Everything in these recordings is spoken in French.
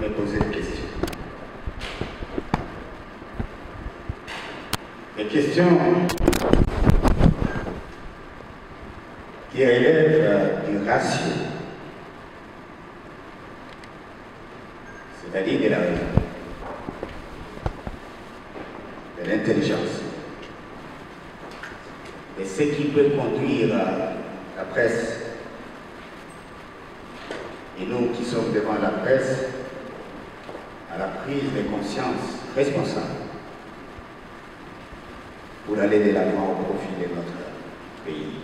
me poser des questions. Des questions qui relèvent du ratio, c'est-à-dire de la raison, de l'intelligence, et ce qui peut conduire la presse, et nous qui sommes devant la presse, à la prise de conscience responsable pour aller de l'avant au profit de notre pays.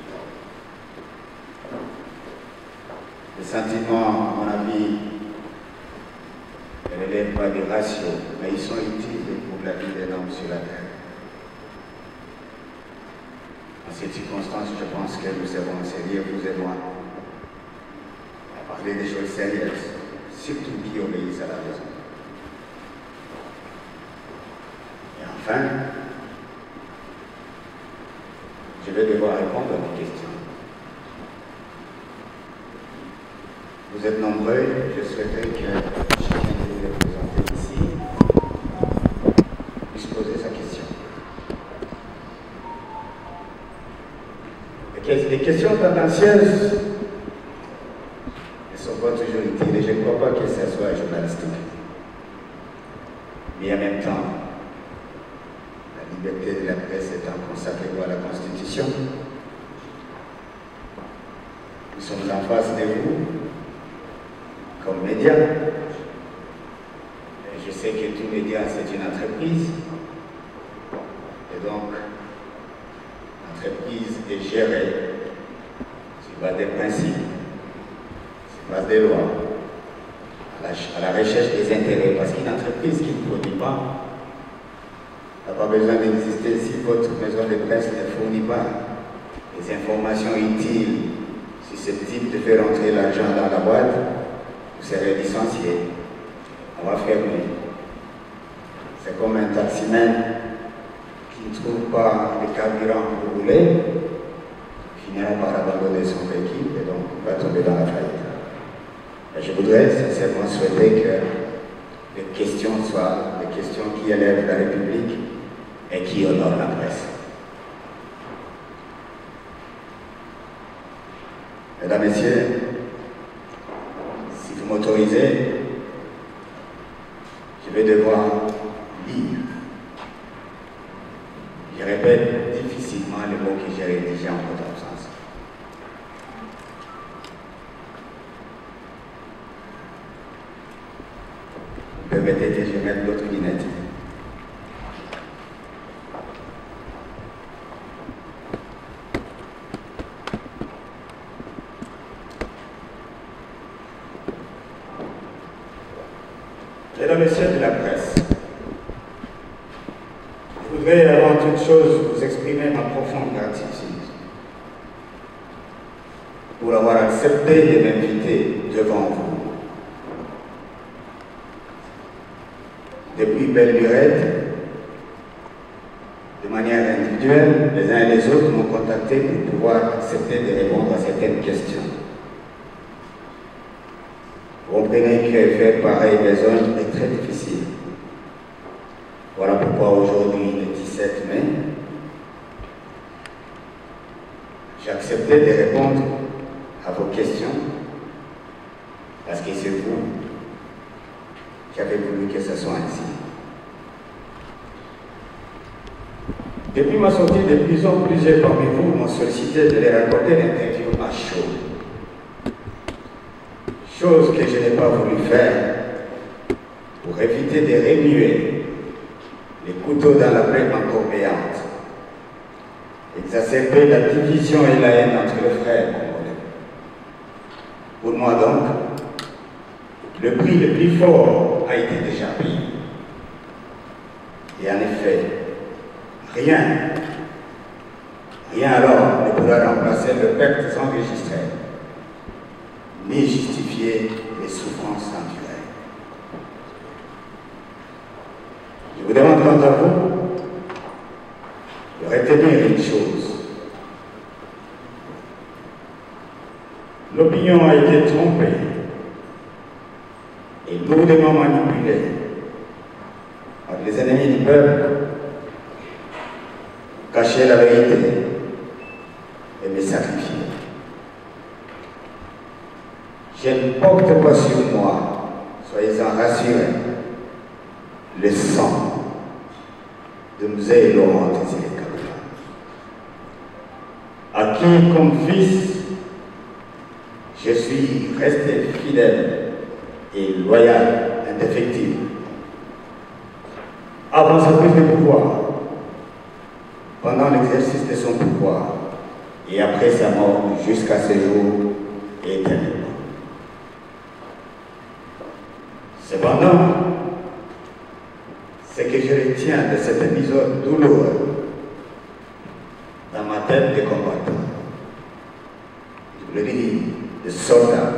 Le sentiment, à mon avis, ne relève pas des ratios, mais ils sont utiles pour la vie de l'homme sur la terre. En cette circonstance, je pense que nous serons sérieux, vous et moi, à parler des choses sérieuses, surtout qui obéissent à la raison. Et enfin, je vais devoir répondre à vos questions. Vous êtes nombreux, je souhaiterais que chacun de vous les présenter ici puisse poser sa question. Les questions tendancieuses ne sont pas toujours utiles et je ne crois pas que ce soit journalistique. Mais en même temps, la liberté de la presse étant consacrée par la Constitution, nous sommes en face de vous comme médias. Je sais que tout média c'est une entreprise et donc l'entreprise est gérée sur base des principes, sur base des lois, à la recherche des intérêts, parce qu'une entreprise qui ne produit pas n'a pas besoin d'exister si votre maison de presse ne fournit pas les informations utiles susceptibles de faire entrer l'argent dans la boîte. Vous serez licencié, on va fermer. C'est comme un taximan qui ne trouve pas le carburant pour rouler, finira par abandonner son véhicule et donc va tomber dans la faillite. Et je voudrais sincèrement souhaiter que les questions soient des questions qui élèvent la République et qui honorent la presse. Mesdames, Messieurs, si vous m'autorisez, je vais devoir lire. Je répète difficilement les mots que j'ai rédigés en votre absence. Vous permettez que je mette d'autres lunettes. Mesdames et Messieurs de la presse, je voudrais avant toute chose vous exprimer ma profonde gratitude pour avoir accepté de m'inviter devant vous. Depuis belle lurette, de manière individuelle, les uns et les autres m'ont contacté pour pouvoir accepter de répondre à certaines questions. Vous comprenez que faire pareil besogne est très difficile. Voilà pourquoi aujourd'hui, le 17 mai, j'ai accepté de répondre à vos questions parce que c'est vous qui avez voulu que ce soit ainsi. Depuis ma sortie de prison, plusieurs parmi vous m'ont sollicité de les raconter l'interview à chaud. Chose que je n'ai pas voulu faire pour éviter de remuer les couteaux dans la plaie encore béante, exacerber la division et la haine entre les frères congolais. Pour moi donc, le prix le plus fort a été déjà payé. Et en effet, rien alors ne pourra remplacer le pacte enregistré, ni justifier les souffrances endurées. Je vous demande quant à vous de retenir une chose. L'opinion a été trompée et lourdement manipulé par les ennemis du peuple, cacher la vérité et me sacrifier. Je ne porte pas sur moi, soyez-en rassurés, le sang de Mzee Laurent Désiré Kabila, à qui, comme fils, je suis resté fidèle et loyal, indéfectible. Avant sa prise de pouvoir, pendant l'exercice de son pouvoir et après sa mort jusqu'à ce jour et éternellement. Cependant, ce que je retiens de cet épisode douloureux dans ma tête de combattant, je le dis, de soldats,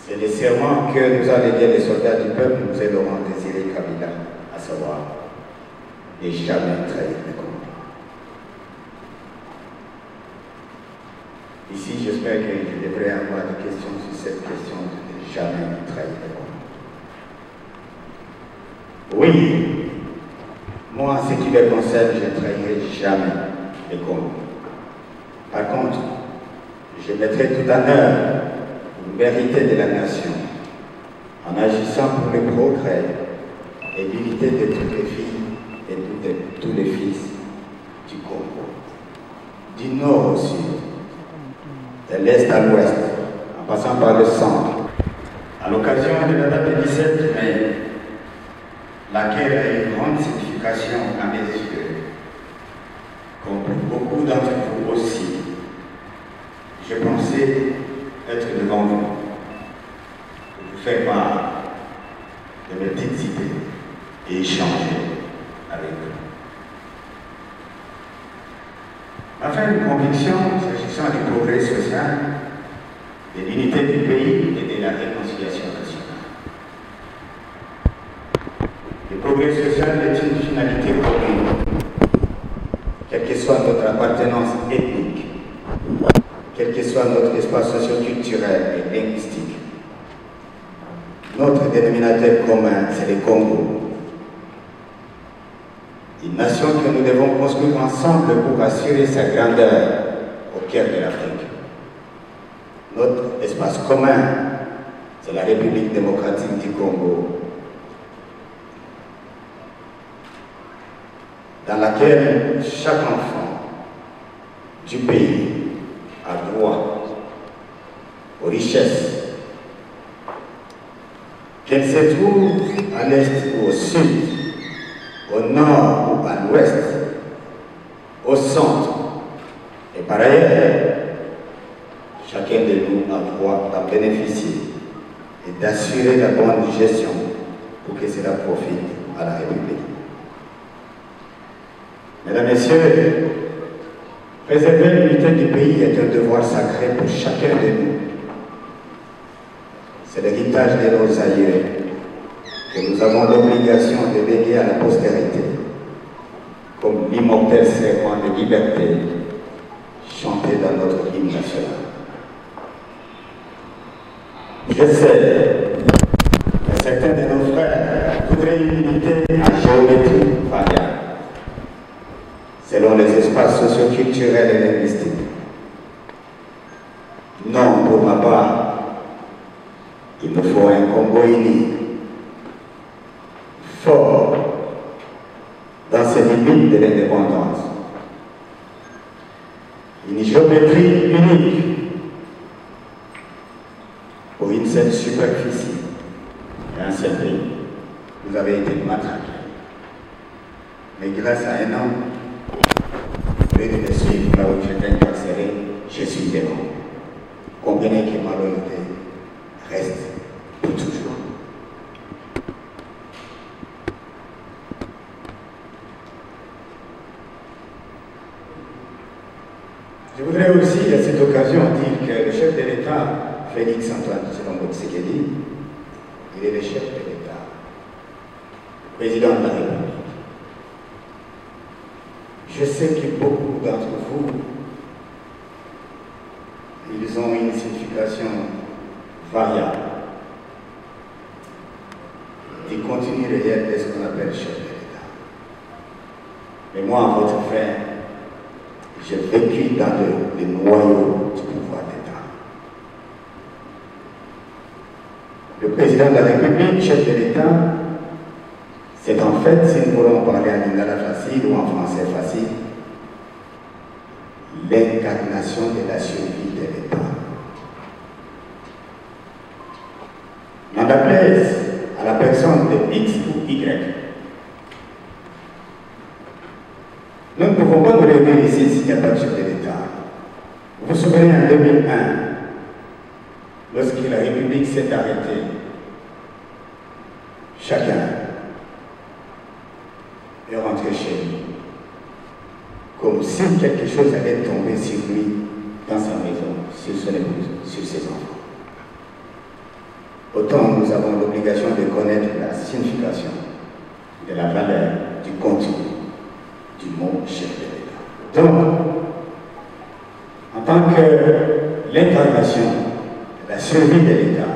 c'est le serment que nous a légué les soldats du peuple, Mzee Laurent Désiré Kabila, à savoir, ne jamais trahir le combat. Ici, j'espère que je devrais avoir des questions sur cette question de ne jamais trahir le combat. Oui, moi, en ce qui me concerne, je ne trahirai jamais le combat. Par contre, je mettrai tout en œuvre pour mériter de la nation, en agissant pour le progrès et l'unité de toutes les filles et de tous les fils du Congo, du nord au sud, de l'est à l'ouest, en passant par le centre. À l'occasion de la date du 17 mai, laquelle a une grande signification à mes yeux, comme pour beaucoup d'entre vous aussi, je pensais être devant vous, pour vous faire part de mes petites idées et échanger avec vous. Ma ferme conviction, s'agissant du progrès social, de l'unité du pays et de la réconciliation nationale. Le progrès social est une finalité commune, quelle que soit notre appartenance ethnique, quel que soit notre espace socio-culturel et linguistique. Notre dénominateur commun, c'est le Congo. Une nation que nous devons construire ensemble pour assurer sa grandeur au cœur de l'Afrique. Notre espace commun, c'est la République démocratique du Congo, dans laquelle chaque enfant du pays a droit aux richesses, qu'elles se trouvent à l'est ou au sud, au nord ou à l'ouest, au centre. Et par ailleurs, chacun de nous a droit d'en bénéficier et d'assurer la bonne gestion pour que cela profite à la République. Mesdames, Messieurs, préserver l'unité du pays est un devoir sacré pour chacun de nous. C'est l'héritage de nos aïeux que nous avons l'obligation de léguer à la postérité, comme l'immortel serment de liberté chanté dans notre hymne national. Je sais que certains de nos frères voudraient une unité à géométrie variable, selon les espaces socio-culturels et linguistiques. Non, pour ma part, il nous faut un Congo uni, fort dans ses limites de l'indépendance. Une géométrie unique pour une seule superficie et un seul pays. Vous avez été matraqués. Mais grâce à un homme, au lieu de me suivre là où j'étais incarcéré, je suis devant. Comprenez que ma loyauté reste pour toujours. Je voudrais aussi à cette occasion dire que le chef de l'État, Félix Antoine Tshisekedi, il est le chef de l'État, le président de la République. Je sais que beaucoup d'entre vous, ils ont une signification variable. continue réel de ce qu'on appelle chef de l'État. Mais moi, votre frère, j'ai vécu dans le noyau du pouvoir d'État. Le président de la République, chef de l'État, c'est en fait, si nous voulons parler en lingala facile ou en français facile, l'incarnation de la survie de l'État. On la plaise à la personne de X ou Y. Nous ne pouvons pas nous réunir ici s'il n'y a pas de chef de l'État. Vous vous souvenez en 2001, lorsque la République s'est arrêtée, chacun est rentré chez lui, comme si quelque chose allait tomber sur lui, dans sa maison, sur son épouse, sur ses enfants. Autant nous avons l'obligation de connaître la signification de la valeur du contenu du mot chef de l'État. Donc, en tant que l'incarnation de la survie de l'État,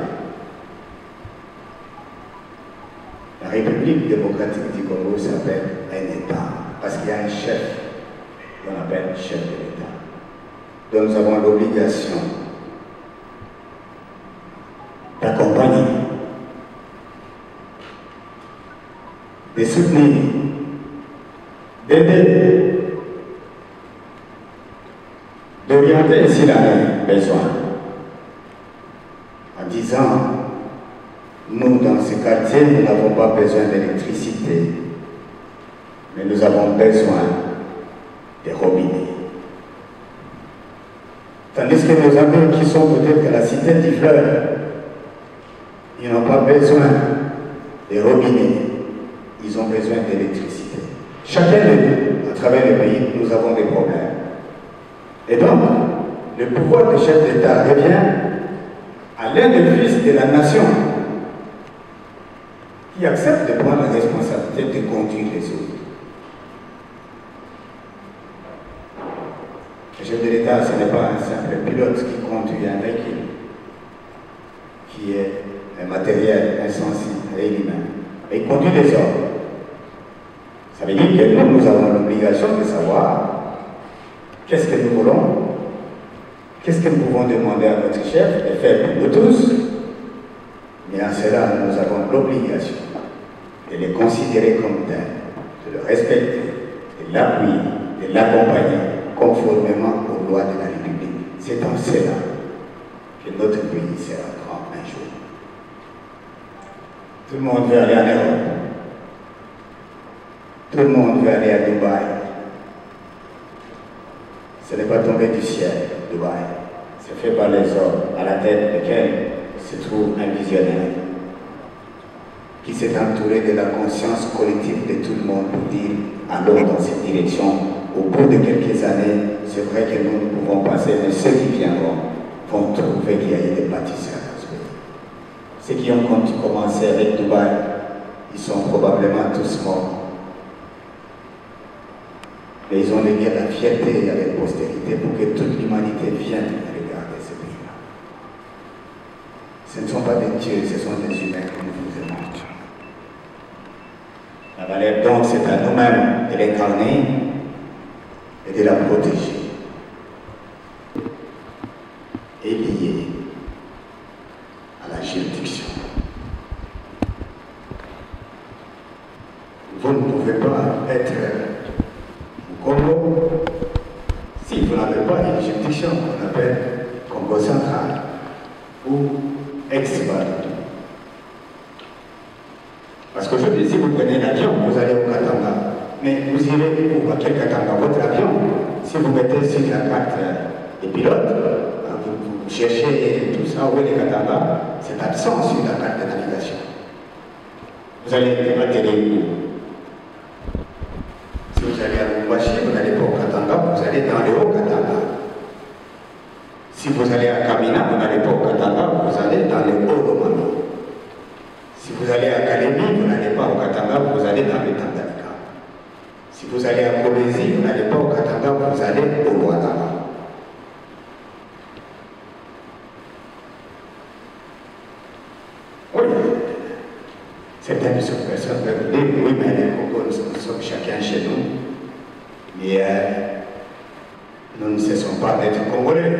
la République démocratique du Congo s'appelle un État, parce qu'il y a un chef qu'on appelle chef de l'État. Donc nous avons l'obligation d'accompagner, de soutenir, d'aider, d'orienter ainsi la besoin, en disant, nous dans ce quartier, nous n'avons pas besoin d'électricité, mais nous avons besoin des robinets. Tandis que nos amis qui sont peut-être à la cité du fleuve, ils n'ont pas besoin des robinets, ils ont besoin d'électricité. Chacun de nous, à travers le pays, nous avons des problèmes. Et donc, le pouvoir de chef d'État revient à l'un des fils de la nation qui accepte de prendre la responsabilité de conduire les autres. Le chef de l'État, ce n'est pas un simple pilote qui conduit un véhicule, qui est un matériel insensible et inhumain. Mais il conduit les hommes. Ça veut dire que nous avons l'obligation de savoir qu'est-ce que nous voulons, qu'est-ce que nous pouvons demander à notre chef de faire pour nous tous. Mais en cela, nous avons l'obligation de les considérer comme tels, de le respecter, de l'appuyer, de l'accompagner conformément aux lois de la République. C'est en cela que notre pays sera grand un jour. Tout le monde veut aller en Europe. Tout le monde veut aller à Dubaï. Ce n'est pas tombé du ciel, Dubaï. C'est fait par les hommes, à la tête desquels se trouve un visionnaire qui s'est entouré de la conscience collective de tout le monde pour dire allons dans cette direction. Au bout de quelques années, c'est vrai que nous ne pouvons passer, mais ceux qui viendront vont trouver qu'il y a eu des bâtisseurs dans ce pays. Ceux qui ont commencé avec Dubaï, ils sont probablement tous morts. Mais ils ont légué la fierté à la postérité pour que toute l'humanité vienne regarder ce pays-là. Ce ne sont pas des dieux, ce sont des humains que nous vous aimons. La valeur donc, c'est à nous-mêmes de l'incarner et de la protéger. Et liée à la juridiction. Vous ne pouvez pas être au Congo si vous n'avez pas une juridiction qu'on appelle Congo central ou ex-Badu. Parce qu'aujourd'hui, si vous prenez l'avion, vous allez au Katanga. Mais vous irez où? À quel Katanga? Votre avion, si vous mettez sur la carte des pilotes, vous cherchez tout ça, où est le Katanga? C'est absent sur la carte de navigation. Vous allez atterrir où? Si vous allez à Lubumbashi, vous n'allez pas au Katanga, vous allez dans le Haut-Katanga. Si vous allez à Kamina, vous n'allez pas au Katanga, vous allez dans le Haut-Lomami. Si vous allez à Kalemi, vous n'allez pas au Katanga, vous allez dans le Tanganyika. Si vous allez à Kolwezi, vous n'allez pas au Katanga, vous allez au Rwanda. Oui. Certaines personnes peuvent dire, oui, mais les Congos, nous sommes chacun chez nous. Mais nous ne cessons pas d'être Congolais.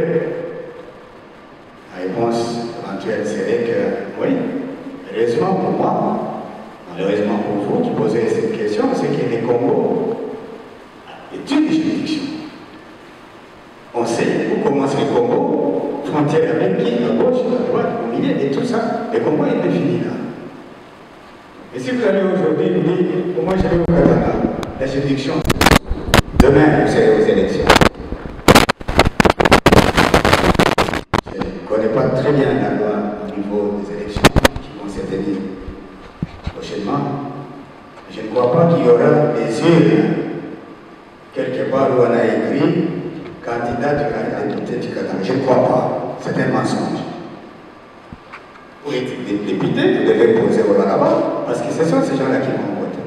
La réponse éventuelle serait que, oui, heureusement pour moi, malheureusement pour vous qui posez cette question, c'est que les Congo est une juridiction. On sait où commence le Congo, frontière avec qui, à gauche, à droite, au milieu, et tout ça. Le Congo est défini là. Et si vous allez aujourd'hui vous dire, moi je vais au Katanga, la juridiction, demain vous serez aux élections. Je ne connais pas très bien la loi au niveau des élections qui vont se tenir prochainement. Je ne crois pas qu'il y aura des urnes quelque part où on a écrit candidat du député du Katanga. Je ne crois pas. C'est un mensonge. Pour être député, vous devez poser au là-bas, parce que ce sont ces gens-là qui vont voter.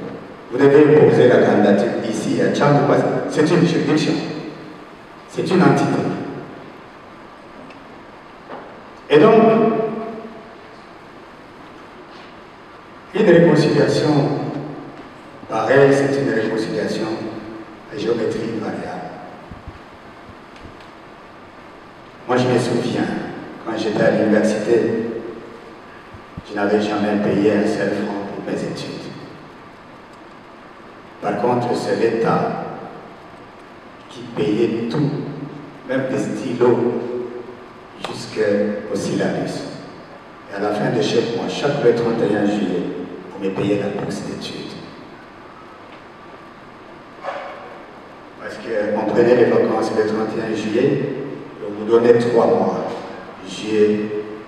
Vous devez poser la candidature ici à Tchambou, parce que c'est une juridiction. C'est une entité. Et donc, une réconciliation pareille, c'est une réconciliation à géométrie variable. Moi, je me souviens, quand j'étais à l'université, je n'avais jamais payé un seul franc pour mes études. Par contre, c'est l'État qui payait tout, même des stylos, jusqu'au syllabus. Et à la fin de chaque mois, chaque le 31 juillet, on me payait la bourse d'études. Parce qu'on prenait les vacances le 31 juillet, on nous donnait 3 mois, juillet,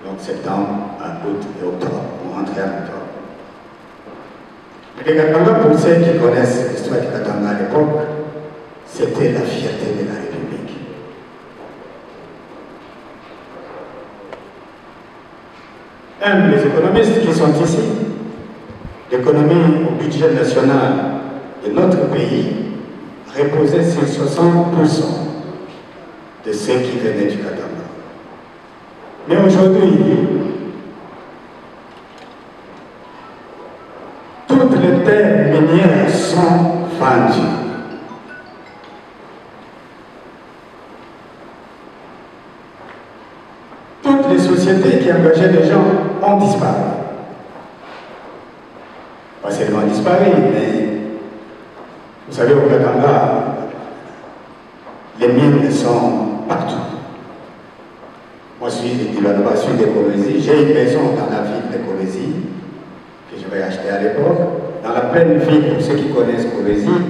donc septembre, à août et octobre, on rentrait en octobre. Le Katanga, pour ceux qui connaissent l'histoire du Katanga à l'époque, c'était la fierté de la République. Les économistes qui sont ici, l'économie au budget national de notre pays reposait sur 60% de ceux qui venaient du Katanga. Mais aujourd'hui, toutes les terres minières sont vendues. Toutes les sociétés qui engageaient des gens ont disparu. Pas seulement disparu, mais vous savez, au Katanga, les mines sont partout. Moi, je suis de là-bas, je suis de Colosie. J'ai une maison dans la ville de Colosie que j'avais achetée à l'époque. Dans la pleine ville, pour ceux qui connaissent Colosie,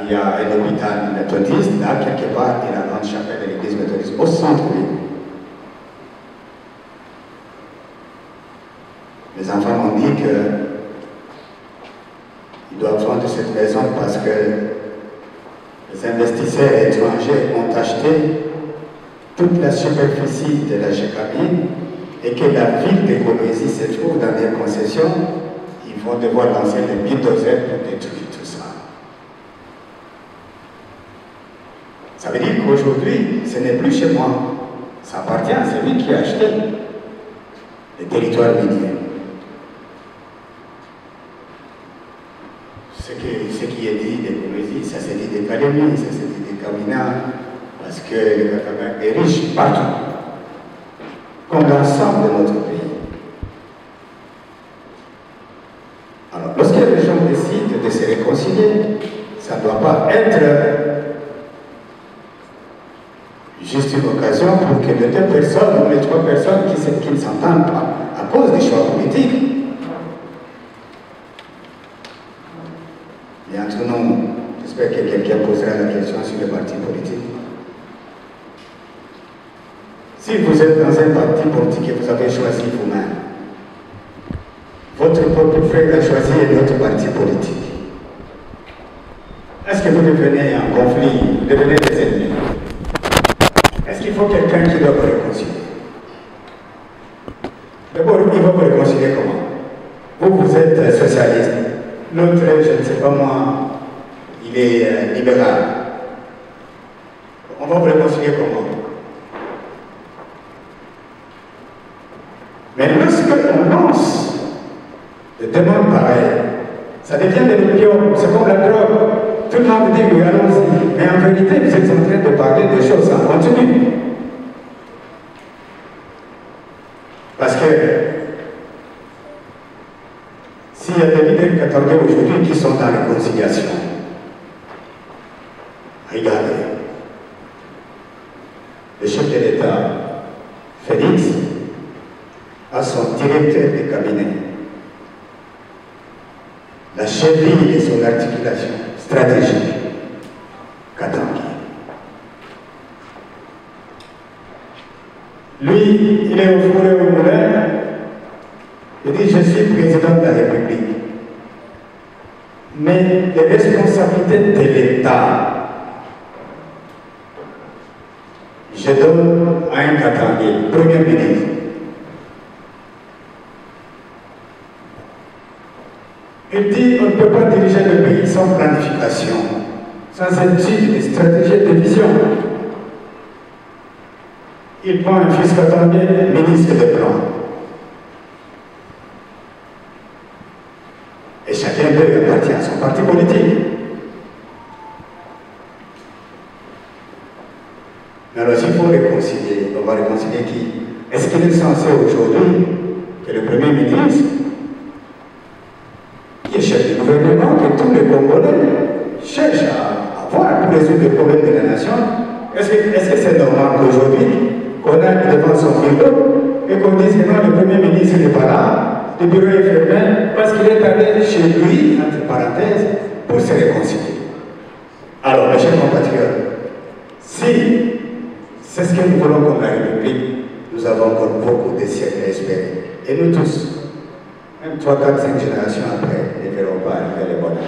il y a un hôpital méthodiste, là, quelque part, et la grande chapelle de l'église méthodiste, au centre-ville. Les enfants m'ont dit qu'ils doivent vendre cette maison parce que les investisseurs étrangers ont acheté toute la superficie de la Gécamine et que la ville de Colosie se trouve dans des concessions, ils vont devoir lancer les bulldozers pour détruire tout ça. Ça veut dire qu'aujourd'hui, ce n'est plus chez moi. Ça appartient à celui qui a acheté les territoires miniers. Ce qui est dit de Colosie, ça s'est dit de Calémie, ça s'est dit de Kamina, parce que le Katanga est riche partout, comme l'ensemble de notre pays. Alors, lorsque les gens décident de se réconcilier, ça ne doit pas être juste une occasion pour que les 2 personnes ou les 3 personnes qui ne s'entendent pas à cause des choix politiques. Et entre nous, j'espère que quelqu'un posera la question sur les partis politiques. Si vous êtes dans un parti politique et vous avez choisi vous-même, votre propre frère a choisi un autre parti politique, est-ce que vous devenez en conflit, vous devenez des ennemis? Est-ce qu'il faut quelqu'un qui doit vous réconcilier? D'abord, il va vous réconcilier comment? Vous êtes socialiste, l'autre, je ne sais pas moi, il est libéral. On va vous réconcilier comment? Mais lorsqu'on lance de demandes pareilles, ça devient de l'opium, c'est comme la drogue. Tout le monde dit oui, allons-y. Mais en vérité, vous êtes en train de parler des choses en continu. Parce que s'il y a des leaders catholiques aujourd'hui qui sont dans la réconciliation, regardez, le chef de l'État, Félix, a son directeur de cabinet, la cheville de son articulation stratégique, Katangui. Lui, il est au four et au moulin, il dit je suis président de la République. Mais les responsabilités de l'État, je donne à un Katangui, Premier ministre. Il dit on ne peut pas diriger le pays sans planification, sans étude de stratégie de vision. Il prend un fils Katangui, ministre des plans. Et chacun d'eux appartient à son parti politique. Mais alors s'il faut réconcilier, on va réconcilier qui? Est-ce qu'il est censé aujourd'hui que le Premier ministre, qui est chef du gouvernement, que tous les Congolais cherchent à voir pour résoudre les problèmes de la nation? Est-ce que c'est normal qu'aujourd'hui, qu'on aille devant son bureau et qu'on dise que non, le Premier ministre n'est pas là, le bureau est fermé parce qu'il est allé chez lui, entre parenthèses, pour se réconcilier? Alors, mes chers compatriotes, si c'est ce que nous voulons comme la République, nous avons encore beaucoup de siècles à espérer. Et nous tous, même 3, 4, 5 générations après, ne verront pas arriver les bonheurs.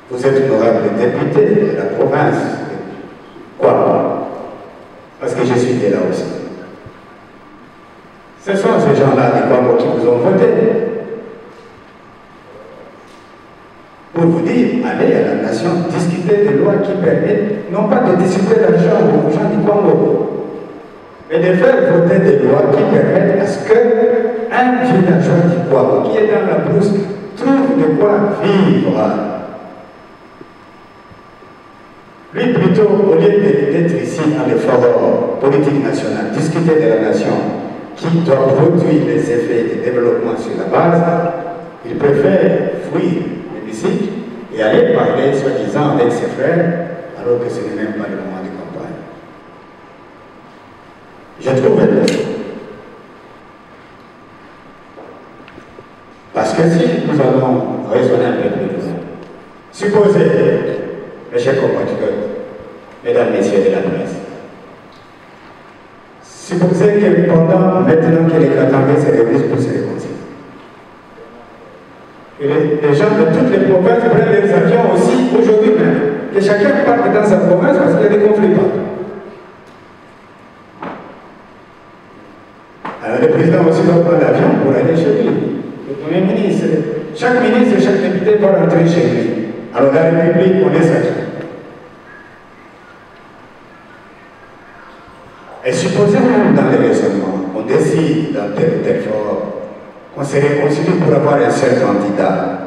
Vous êtes honorable député de la province. Quoi? Parce que je suis né là aussi. Ce sont ces gens-là des Kwamo qui vous ont voté. Pour vous dire, allez à la nation, discuter des lois qui permettent, non pas de discuter l'argent aux gens du Congo, mais de faire voter des lois qui permettent à ce qu'un villageois du Kwamo qui est dans la brousse trouve de quoi vivre. Lui, plutôt, au lieu d'être ici à l'effort politique national, discuter de la nation qui doit produire les effets de développement sur la base, il préfère fuir l'hémicycle et aller parler, soi-disant, avec ses frères, alors que ce n'est même pas le moment de campagne. Je trouve parce que si nous allons raisonner un peu plus, supposez, mes chers compatriotes, mesdames, messieurs de la presse, supposez que maintenant que les Katangais se réunissent pour se réconcilier, et les gens de toutes les provinces prennent les avions aussi aujourd'hui même, que chacun parte dans sa province parce qu'il y a des conflits partout. Alors le président aussi doit prendre l'avion pour aller chez lui. Le Premier ministre, chaque ministre et chaque député va rentrer chez lui. Alors la République, on est sacré. Et supposons même dans les raisonnements, on décide dans tel ou tel forum qu'on se réconcilie pour avoir un seul candidat.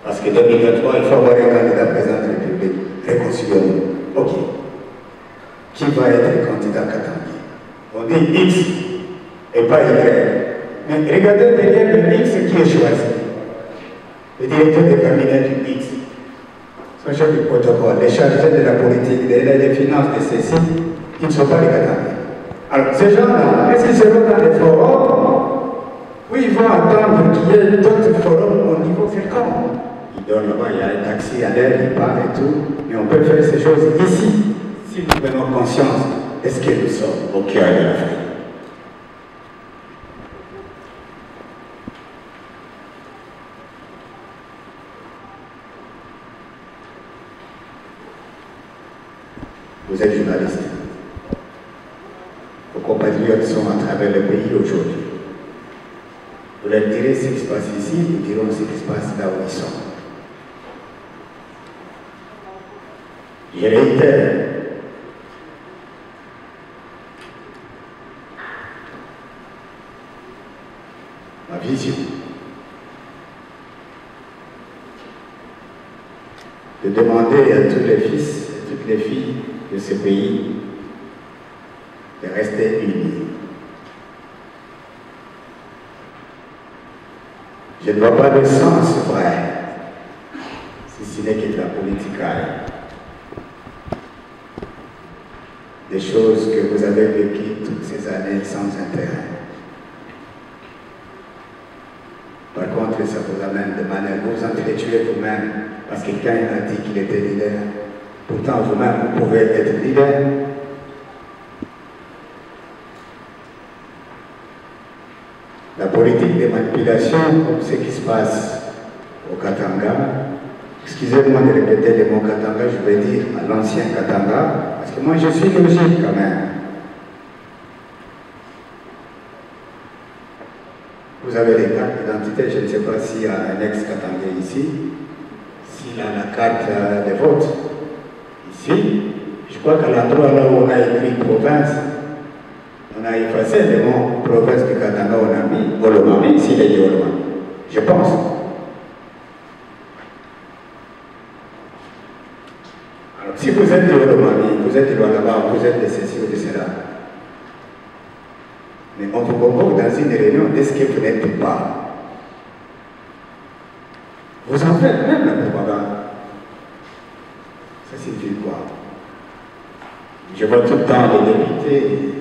Parce que 2023, il faut avoir un candidat président de la République. Réconcilions-nous. Ok. Qui va être candidat Katangui? On dit X et pas Y. Mais regardez derrière le X qui est choisi. Le directeur de cabinet du X, son chef du protocole, les chargés de la politique, des finances, de ceci, ils ne sont pas les Katangais. Alors, ces gens-là, est-ce qu'ils seront dans les forums où ils vont attendre qu'il y ait d'autres forums au niveau fécond? Ils donnent là-bas, il y a un taxi à l'air, il part et tout, mais on peut faire ces choses ici, si nous prenons conscience de ce que nous sommes au cœur de l'Afrique. Vous êtes journaliste. Vos compatriotes sont à travers le pays aujourd'hui. Vous leur direz ce qui se passe ici, ils diront ce qui se passe là où ils sont. Je réitère. ma vision. De demander à tous les fils et toutes les filles de ce pays de rester unis. Je ne vois pas de sens vrai, si ce n'est que de la politique. Des choses que vous avez vécues toutes ces années sans intérêt. Par contre, ça vous amène de manière, vous vous entretuez vous-même, parce que quelqu'un a dit qu'il était leader. Pourtant, vous-même, vous pouvez être leader. La politique de manipulation, comme ce qui se passe au Katanga, excusez-moi de répéter le mot Katanga, je vais dire à l'ancien Katanga, parce que moi je suis logique quand même. Vous avez les cartes d'identité, je ne sais pas s'il y a un ex-Katangais ici, s'il a la carte de vote ici. Je crois qu'à l'endroit là où on a écrit province, on a effacé le mot province du Katanga, on a mis Olomami, s'il est dit Olomami, je pense. Alors, si vous êtes de Olomami, vous êtes de Lualaba, vous êtes de ceci ou de cela, mais on vous convoque dans une réunion de ce que vous n'êtes pas. Vous en faites même la propagande. Ça signifie quoi? Je vois tout le temps les députés,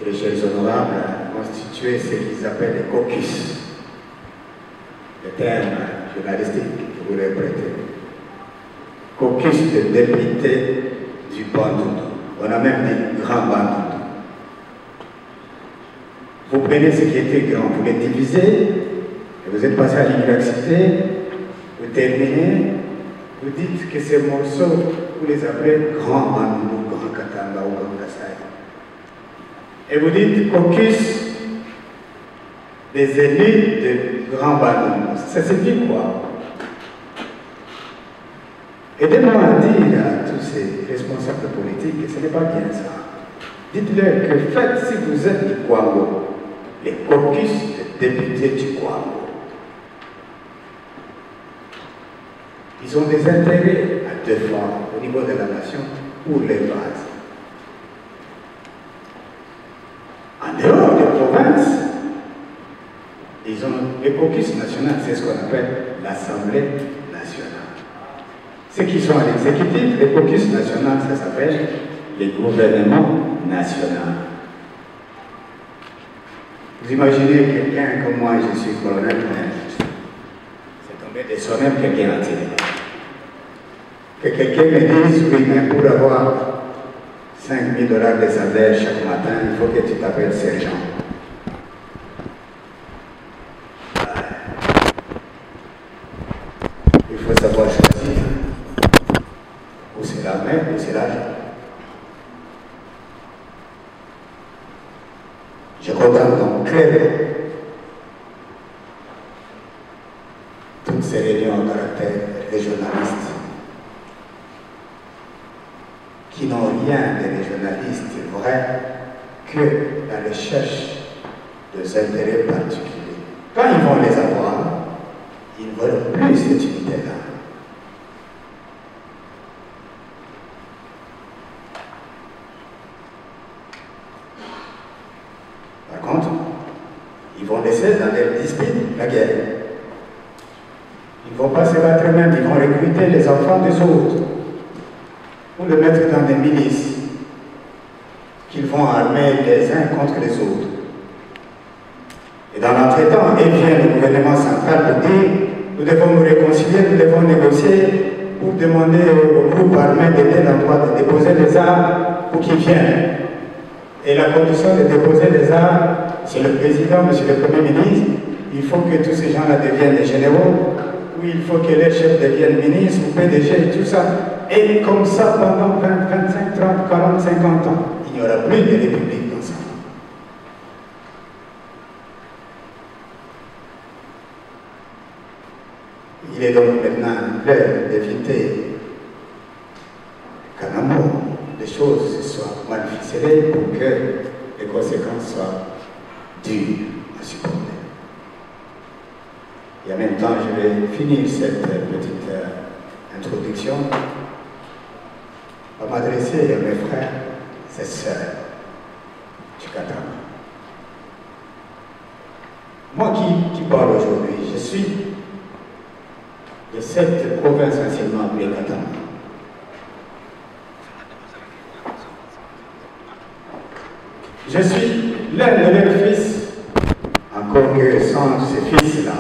les chefs honorables, constituer ce qu'ils appellent les caucus. Le terme journalistique que vous répétez. Caucus de députés du Bandundu. On a même dit grand Bandundu. Vous prenez ce qui était grand, vous les divisez, et vous êtes passé à l'université, vous terminez, vous dites que ces morceaux, vous les appelez grand Bandundu, grand Katanga ou grand Kassai. Et vous dites caucus des élus de grand Bandundu. Ça signifie quoi? Aidez-moi à dire à tous ces responsables politiques que ce n'est pas bien ça. Dites-leur que faites si vous êtes du Kwango, les caucus des députés du Kwango. Ils ont des intérêts à défendre au niveau de la nation pour les bases. En dehors des provinces, ils ont les caucus nationaux, c'est ce qu'on appelle l'Assemblée nationale. Ceux qui sont à l'exécutif, les caucus nationaux, ça s'appelle les gouvernements nationaux. Vous imaginez quelqu'un comme moi, je suis colonel, c'est tombé des sommets, quelqu'un a tiré. Que quelqu'un me dise, oui, mais pour avoir 5 000 $ de salaire chaque matin, il faut que tu t'appelles sergent. Il faut savoir choisir. Ou c'est la main, ou c'est l'argent. Je comprends donc clairement toutes ces réunions à caractère régionaliste qui n'ont rien de régionaliste vrai que la recherche des intérêts particuliers. Quand ils vont les avoir, ils ne veulent plus cette unité-là. Par contre, ils vont laisser dans des disputes la guerre. Ils ne vont pas se battre eux-mêmes, ils vont recruter les enfants des autres pour les mettre dans des milices qu'ils vont armer les uns contre les autres. Et dans l'entretemps, il vient le gouvernement central pour dire nous devons nous réconcilier, nous devons négocier pour demander au groupe armé de tel endroit de déposer les armes pour qu'ils viennent. Et la condition de déposer les armes, c'est le président, monsieur le Premier ministre, il faut que tous ces gens-là deviennent des généraux, ou il faut que les chefs deviennent ministres, ou PDG, et tout ça. Et comme ça, pendant 20, 25, 30, 40, 50 ans, il n'y aura plus de république dans ça. Il est donc maintenant l'heure d'éviter qu'en amour, les choses soient mal ficelées pour que les conséquences soient dures à supporter. Et en même temps, je vais finir cette petite introduction par m'adresser à mes frères et sœurs du Katama. Moi qui parle aujourd'hui, je suis de cette province anciennement appelée Katama. Je suis l'un de leurs fils, encore que sans ces fils-là,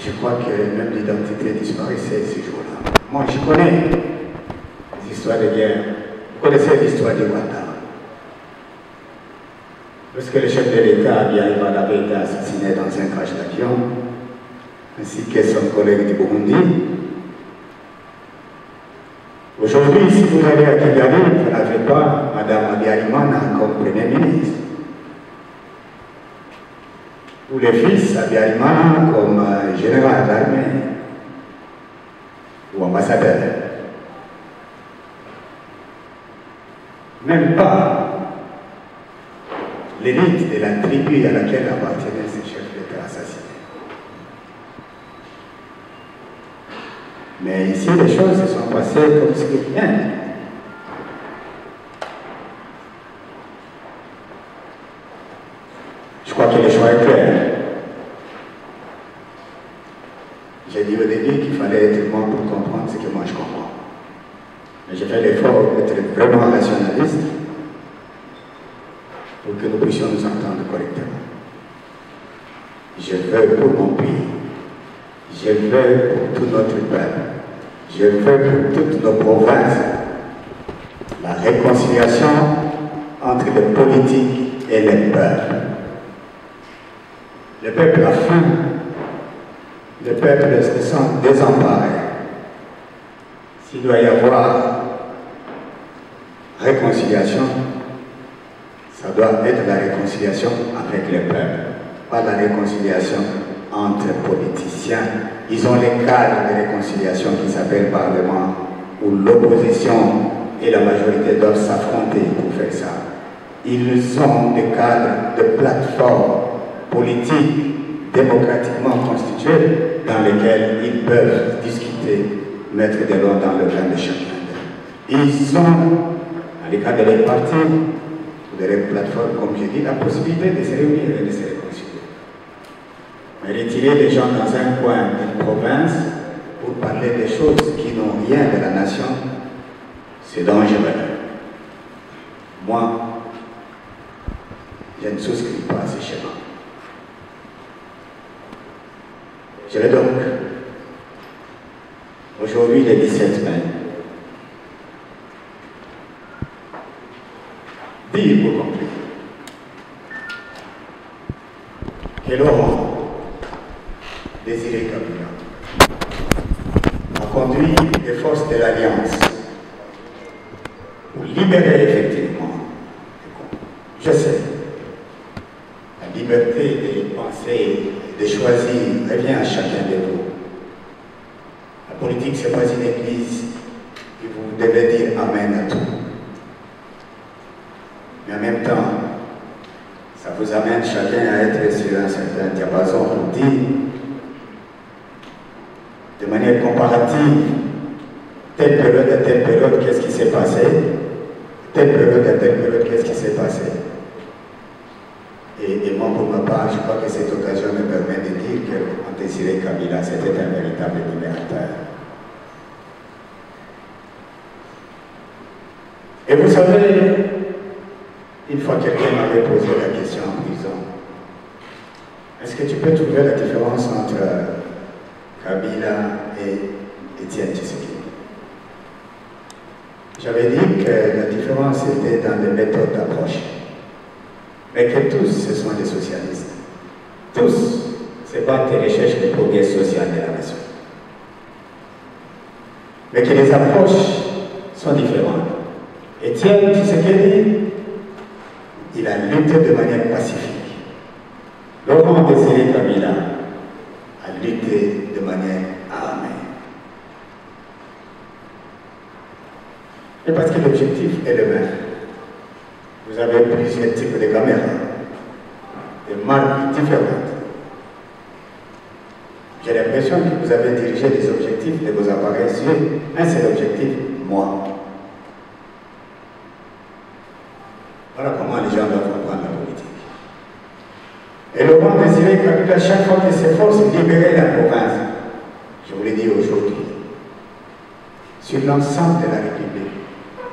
je crois que même l'identité disparaissait ce jour-là. Moi, je connais les histoires de guerre. Vous connaissez l'histoire du Rwanda. Lorsque le chef de l'État, Habyarimana, avait été assassiné dans un crash d'avion, ainsi que son collègue du Burundi, aujourd'hui, si vous allez à Kigali, vous n'avez pas Mme Habyarimana comme Premier ministre. Ou le fils Habyarimana comme général d'armée ou ambassadeur. Même pas l'élite de la tribu à laquelle appartenait ce chef d'État assassiné. Mais ici, les choses se sont passées comme ce qui vient. Je crois que le choix est clair. J'ai dit au début qu'il fallait être moi pour comprendre ce que moi je comprends. Mais j'ai fait l'effort d'être vraiment rationaliste pour que nous puissions nous entendre correctement. Je veux pour mon pays, je veux pour tout notre peuple, je veux pour toutes nos provinces la réconciliation entre le politique et le peuple. Le peuple a faim, le peuple se sent désemparé. S'il doit y avoir réconciliation, ça doit être la réconciliation avec le peuple, pas la réconciliation entre politiciens. Ils ont les cadres de réconciliation qui s'appellent Parlement, où l'opposition et la majorité doivent s'affronter pour faire ça. Ils ont des cadres de plateforme politique démocratiquement constitués dans lesquels ils peuvent discuter, mettre de l'eau dans le vin de chacun d'eux. Ils ont, dans les cas de les partis, de les plateformes, comme je dis, la possibilité de se réunir et de se réconcilier. Mais retirer les gens dans un coin d'une province pour parler des choses qui n'ont rien de la nation, c'est dangereux. Moi, je ne souscris pas à ce schéma. Je vais donc, aujourd'hui le 17 mai, dire pour conclure que Laurent Désiré Kabila a conduit les forces de l'Alliance pour libérer effectivement, je sais, la liberté de penser, de choisir, revient à chacun de vous. La politique, ce n'est pas une église et vous devez dire Amen à tout. Mais en même temps, ça vous amène chacun à être sur un certain diapason pour dire, de manière comparative, telle période à telle période, qu'est-ce qui s'est passé, telle période à telle période, qu'est-ce qui s'est passé. Et moi, pour ma part, je crois que cette occasion me permet de dire que Désiré Kabila, c'était un véritable libérateur. Et vous savez, une fois quelqu'un m'avait posé la question en prison, est-ce que tu peux trouver la différence entre Kabila et Étienne Tshisekedi? J'avais dit que la différence était dans les méthodes d'approche. Mais que tous, ce sont des socialistes. Tous se battent et recherchent le progrès social de la nation. Mais que les approches sont différentes. Étienne Tshisekedi, il a lutté de manière pacifique. Laurent Désiré Kabila a lutté de manière armée. Et parce que l'objectif est le même. Vous avez plusieurs types de caméras, de marques différentes. J'ai l'impression que vous avez dirigé les objectifs de vos appareils sur un seul objectif, moi. Voilà comment les gens doivent comprendre la politique. Et Laurent Désiré Kabila, chaque fois qu'il s'efforce de libérer la province, je vous l'ai dit aujourd'hui, sur l'ensemble de la République,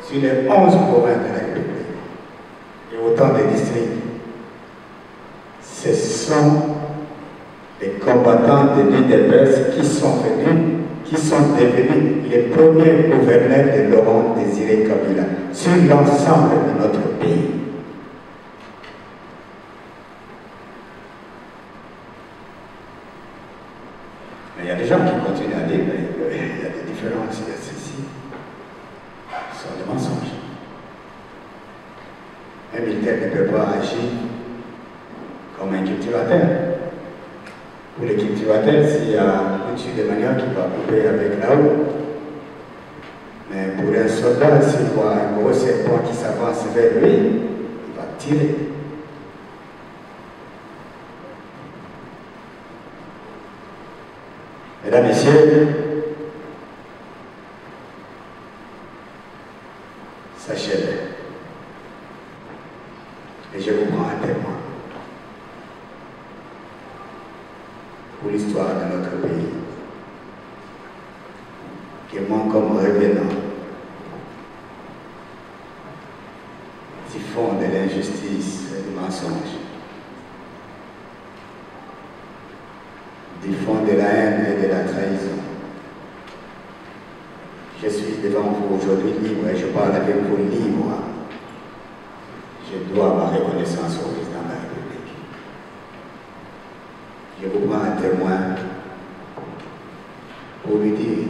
sur les 11 provinces de la République, et autant de districts, ce sont les combattants de l'UDPS qui sont venus, qui sont devenus les premiers gouverneurs de Laurent Désiré Kabila sur l'ensemble de notre pays. Mais il y a des gens qui continuent à dire qu'il y a des différences ici. Ce sont des mensonges. Un militaire ne peut pas agir comme un cultivateur. Pour les cultivateurs, s'il y a une couture de manioc qui va couper avec la haut. Mais pour un soldat, s'il voit un gros serpent qui s'avance vers lui, il va tirer. Mesdames, Messieurs, sachez-le, et je vous prends un témoin pour l'histoire de notre pays, que moi, comme revenant du fond de l'injustice et du mensonge, du fond de la haine et de la trahison, je suis devant vous aujourd'hui libre et je parle avec vous libre. Je dois ma reconnaissance au président de la République. Je vous prends un témoin pour lui dire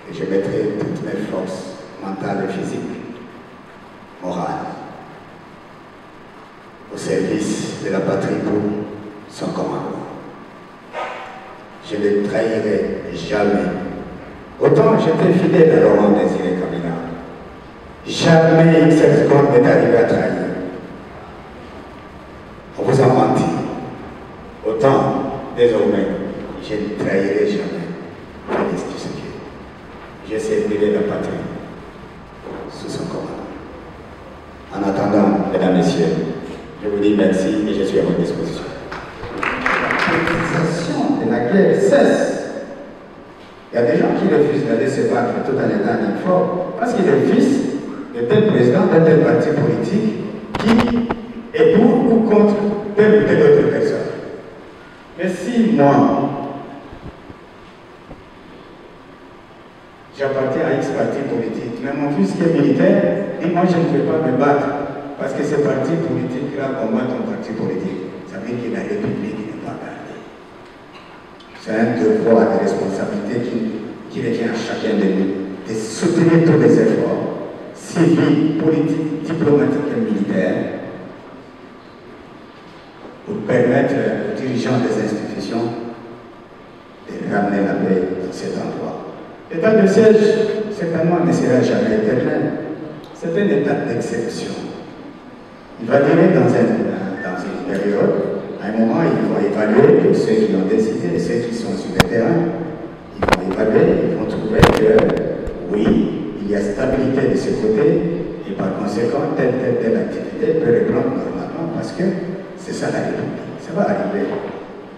que je mettrai toutes mes forces mentales et physiques, morales, au service de la patrie pour son commandement. Je ne trahirai jamais. Autant j'étais fidèle à Laurent Désiré Kabila, jamais une seule seconde n'est arrivé à trahir. On vous a menti. Autant, désormais, je ne trahirai jamais Félix Tshisekedi. Je servirai la patrie sous son commandement. En attendant, mesdames, messieurs, je vous dis merci et je suis à votre disposition. La politisation de la guerre cesse. Il y a des gens qui refusent d'aller se battre tout en étant fort parce qu'il est fils de tel président d'un tel parti politique qui est pour ou contre telle ou telle autre personne. Mais si moi, j'appartiens à X parti politique, mais mon fils qui est militaire, dit moi je ne vais pas me battre parce que ce parti politique-là combat ton parti politique. Ça veut dire que la République n'est pas gardée. C'est un devoir de responsabilité qui revient à chacun de nous, de soutenir tous les efforts civils, politiques, diplomatiques et militaires pour permettre aux dirigeants des institutions de ramener la paix dans cet endroit. L'état de siège, certainement, ne sera jamais éternel. C'est un état d'exception. Il va durer dans une période. À un moment, il faut évaluer que ceux qui ont décidé et ceux qui sont sur le terrain, ils vont évaluer, ils vont trouver que oui, il y a stabilité de ce côté et par conséquent, telle activité peut reprendre normalement parce que c'est ça la République. Ça va arriver.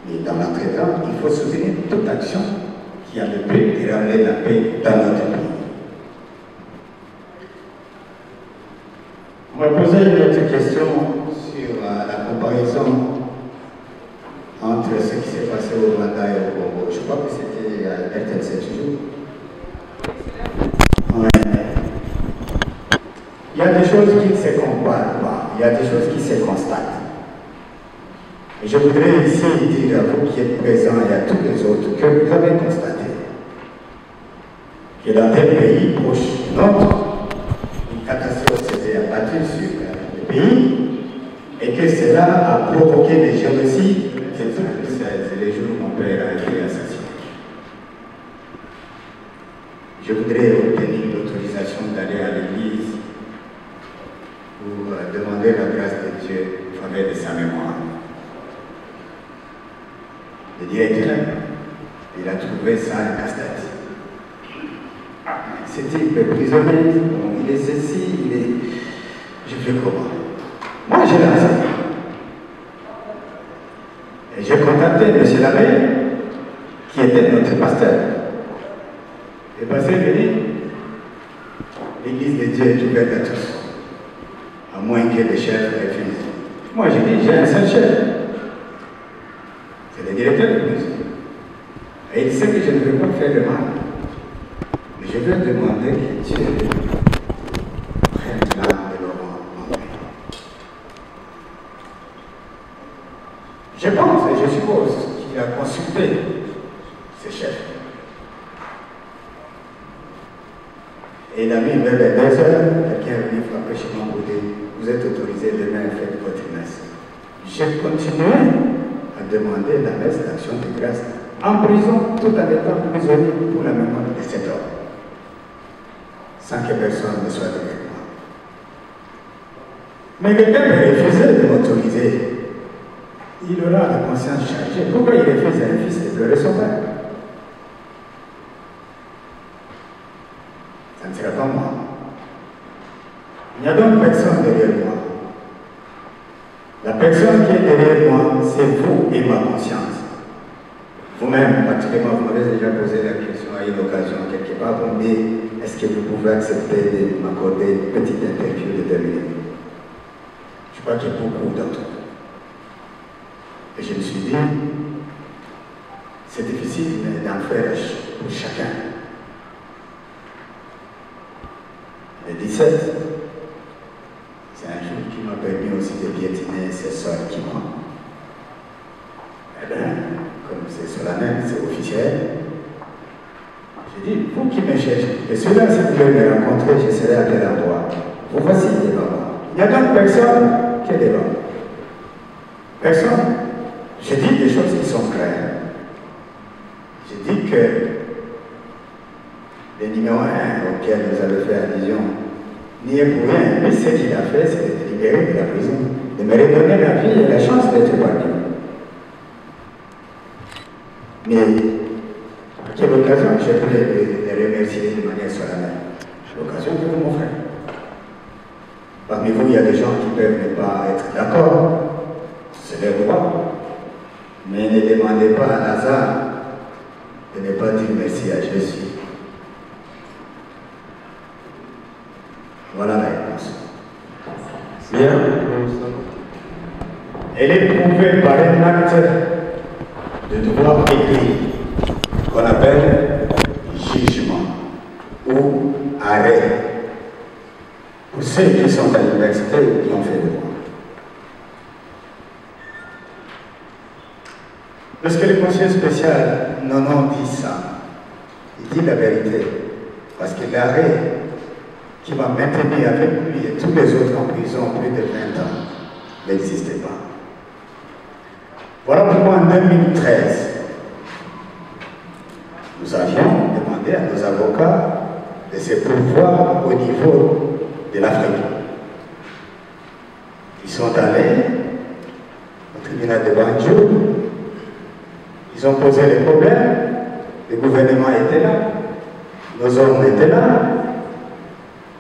Mais dans l'entretemps, il faut soutenir toute action qui a le but de ramener la paix dans notre pays. On va poser une autre question sur la comparaison entre ce qui s'est passé au Rwanda et au Congo. Je crois que c'était à RTL7 toujours. Ouais. Il y a des choses qui ne se comparent pas, il y a des choses qui se constatent. Et je voudrais ici dire à vous qui êtes présents et à tous les autres que vous avez constaté que dans tel pays proche de notre, une catastrophe s'était abattue sur le pays et que cela a provoqué des génocides. C'est les jours où mon père a été assassiné. Je voudrais obtenir l'autorisation d'aller à l'église pour demander la grâce de Dieu en faveur de sa mémoire. Le directeur, il a trouvé ça un casse-tête. Ce type est prisonnier, il est ceci, il est... Je fais comment? Moi, j'ai lancé. Et j'ai contacté M. l'abbé, qui était notre pasteur. Le pasteur me dit, l'église de Dieu est ouverte à tous, à moins que les chefs refusent. Moi, j'ai dit, j'ai un seul chef. C'est le directeur de l'église. Et il sait que je ne veux pas faire de mal. Mais je vais demander que Dieu prenne l'âme de Laurent en main. Je pense et je suppose qu'il a consulté ses chefs. Et il a mis vers les 2 heures, quelqu'un est venu frapper chez moi pour dire, vous êtes autorisé demain à faire votre messe. J'ai continué à demander la messe d'action de grâce en prison, tout en étant prisonnier pour la mémoire de cet homme, sans que personne ne soit derrière moi. Mais quelqu'un peut refuser de m'autoriser. Il aura la conscience chargée. Pourquoi il refuse à un fils de pleurer son père? Ça ne sera pas moi. Il n'y a donc personne derrière moi. La personne qui est derrière moi, c'est vous et ma conscience. Vous-même, particulièrement, vous m'avez déjà posé la question à une occasion quelque part, vous me dites, est-ce que vous pouvez accepter de m'accorder une petite interview de 2 minutes? Je crois qu'il y a beaucoup d'entre vous. Et je me suis dit, c'est difficile d'en faire pour chacun. Le 17, c'est un jour qui m'a permis aussi de piétiner ces soeurs qui m'ont. Eh bien, comme c'est solennel, c'est officiel, j'ai dit, vous qui me cherchez, et ceux-là, si vous voulez me rencontrer, je serai à tel endroit. Vous voici devant moi. Il n'y a donc personne qui est devant moi. Personne. Je dis des choses qui sont claires. Je dis que le numéro 1 auquel vous avez fait allusion n'y est pour rien. Mais ce qu'il a fait, c'est de me libérer de la prison, de me redonner la vie et la chance d'être parti. Mais à quelle occasion je peux les remercier de manière solennelle? L'occasion que vous m'offrez. Parmi vous, il y a des gens qui peuvent ne pas être d'accord. C'est leur droit. Mais ne demandez pas à Lazare de ne pas dire merci à Jésus. Voilà la réponse. Bien. Elle est prouvée par un acte de droit écrit qu'on appelle jugement ou arrêt pour ceux qui sont à l'université ou qui ont fait le droit. Lorsque le conseiller spécial Nonon dit ça, il dit la vérité, parce que l'arrêt qui m'a maintenu avec lui et tous les autres en prison plus de 20 ans n'existait pas. Voilà pourquoi en 2013, nous avions demandé à nos avocats de se pourvoir au niveau de l'Afrique. Ils sont allés au tribunal de Banjul, ils ont posé les problèmes, le gouvernement était là, nos hommes étaient là.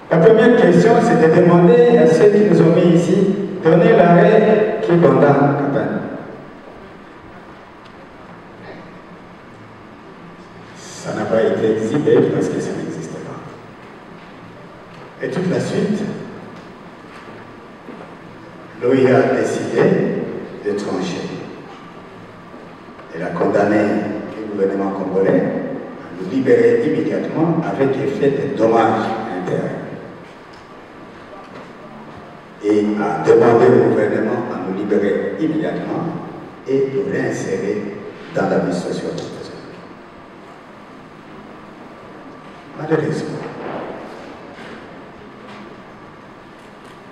La première question, c'est de demander à ceux qui nous ont mis ici, donner l'arrêt qui condamne Capin. Ça n'a pas été exhibé parce que ça n'existait pas. Et toute la suite, l'OIA a décidé de trancher. Elle a condamné le gouvernement congolais à nous libérer immédiatement avec effet de dommages internes. Et a demandé au gouvernement à nous libérer immédiatement et de réinsérer dans la vie socio-professionnelle. Malheureusement,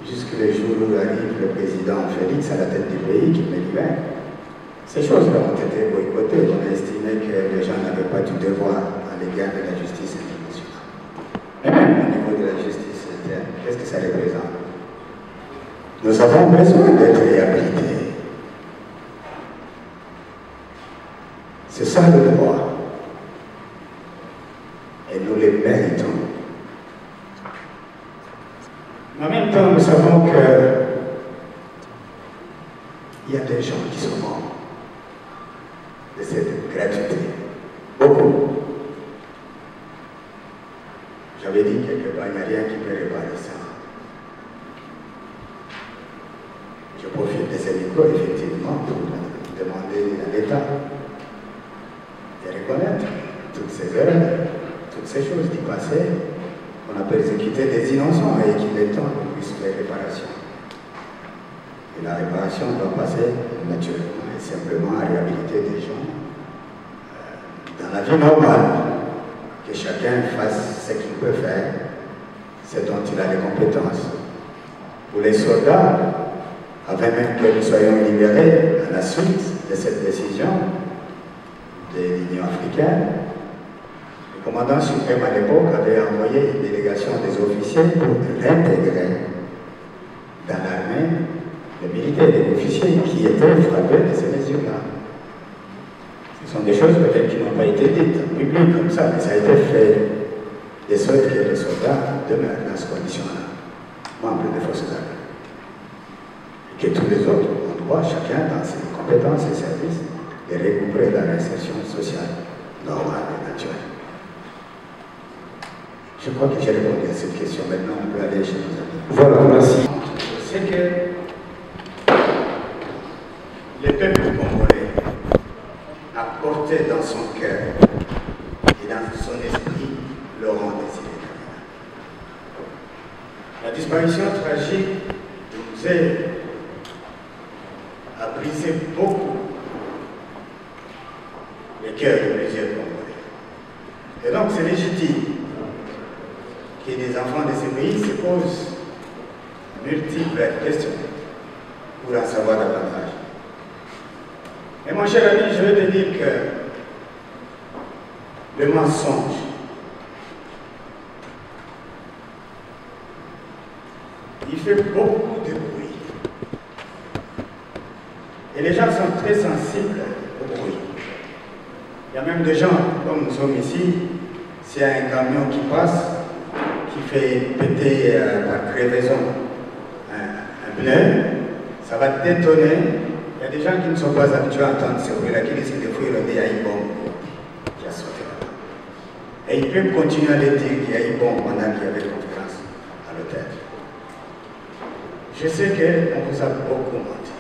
jusque le jour où arrive le président Félix à la tête du pays qui me libère, ces choses-là ont été boycottées. On a estimé que les gens n'avaient pas du devoir à l'égard de la justice internationale. Mais même au niveau de la justice interne, qu'est-ce que ça représente? Nous avons besoin d'être réhabilités. ça le droit. Et nous les méritons. Mais en même temps, nous savons que il y a des gens qui sont morts de cette gratuité. Beaucoup. J'avais dit quelque part, il n'y a rien qui peut réparer ça. Je profite de ces micros, effectivement, pour demander à l'État de reconnaître toutes ces erreurs, toutes ces choses qui passaient. On a persécuté des innocents et qu'il est temps qu'on puisse faire réparation. Et la réparation doit passer naturellement et simplement à réhabiliter des gens dans la vie normale. Que chacun fasse ce qu'il peut faire, ce dont il a les compétences. Pour les soldats, avant même que nous soyons libérés à la suite de cette décision de l'Union africaine, le commandant suprême à l'époque avait envoyé une délégation des officiers pour réintégrer dans l'armée les militaires et les officiers qui étaient frappés de ces mesures-là. Ce sont des choses peut-être qui n'ont pas été dites en public comme ça, mais ça a été fait de sorte que les soldats demeurent dans ces conditions-là, membres des forces armées. Et que tous les autres ont droit, chacun dans ses compétences et services, de récupérer la réinsertion sociale normale et naturelle. Je crois que j'ai répondu à cette question. Maintenant, on peut aller chez nos amis. Voilà, merci. C'est que le peuple congolais a porté dans son cœur et dans son esprit Laurent Désiré Kabila. La disparition tragique de Mouzé a brisé beaucoup le cœur de plusieurs Congolais. Et donc c'est légitime que des enfants de ces pays se posent multiples questions pour en savoir davantage. Et mon cher ami, je vais te dire que le mensonge il fait beaucoup de bruit. Et les gens sont très sensibles au bruit. Il y a même des gens, comme nous sommes ici, s'il y a un camion qui passe, qui fait péter par crevaison un pneu, ça va détonner. Il y a des gens qui ne sont pas habitués à entendre ce bruit-là, qui risquent de fuir il y a une bombe qui a sauté là-bas. Et ils peuvent continuer à le dire qu'il y a une bombe pendant qu'il y avait une conférence à l'hôtel. Je sais qu'on vous a beaucoup menti.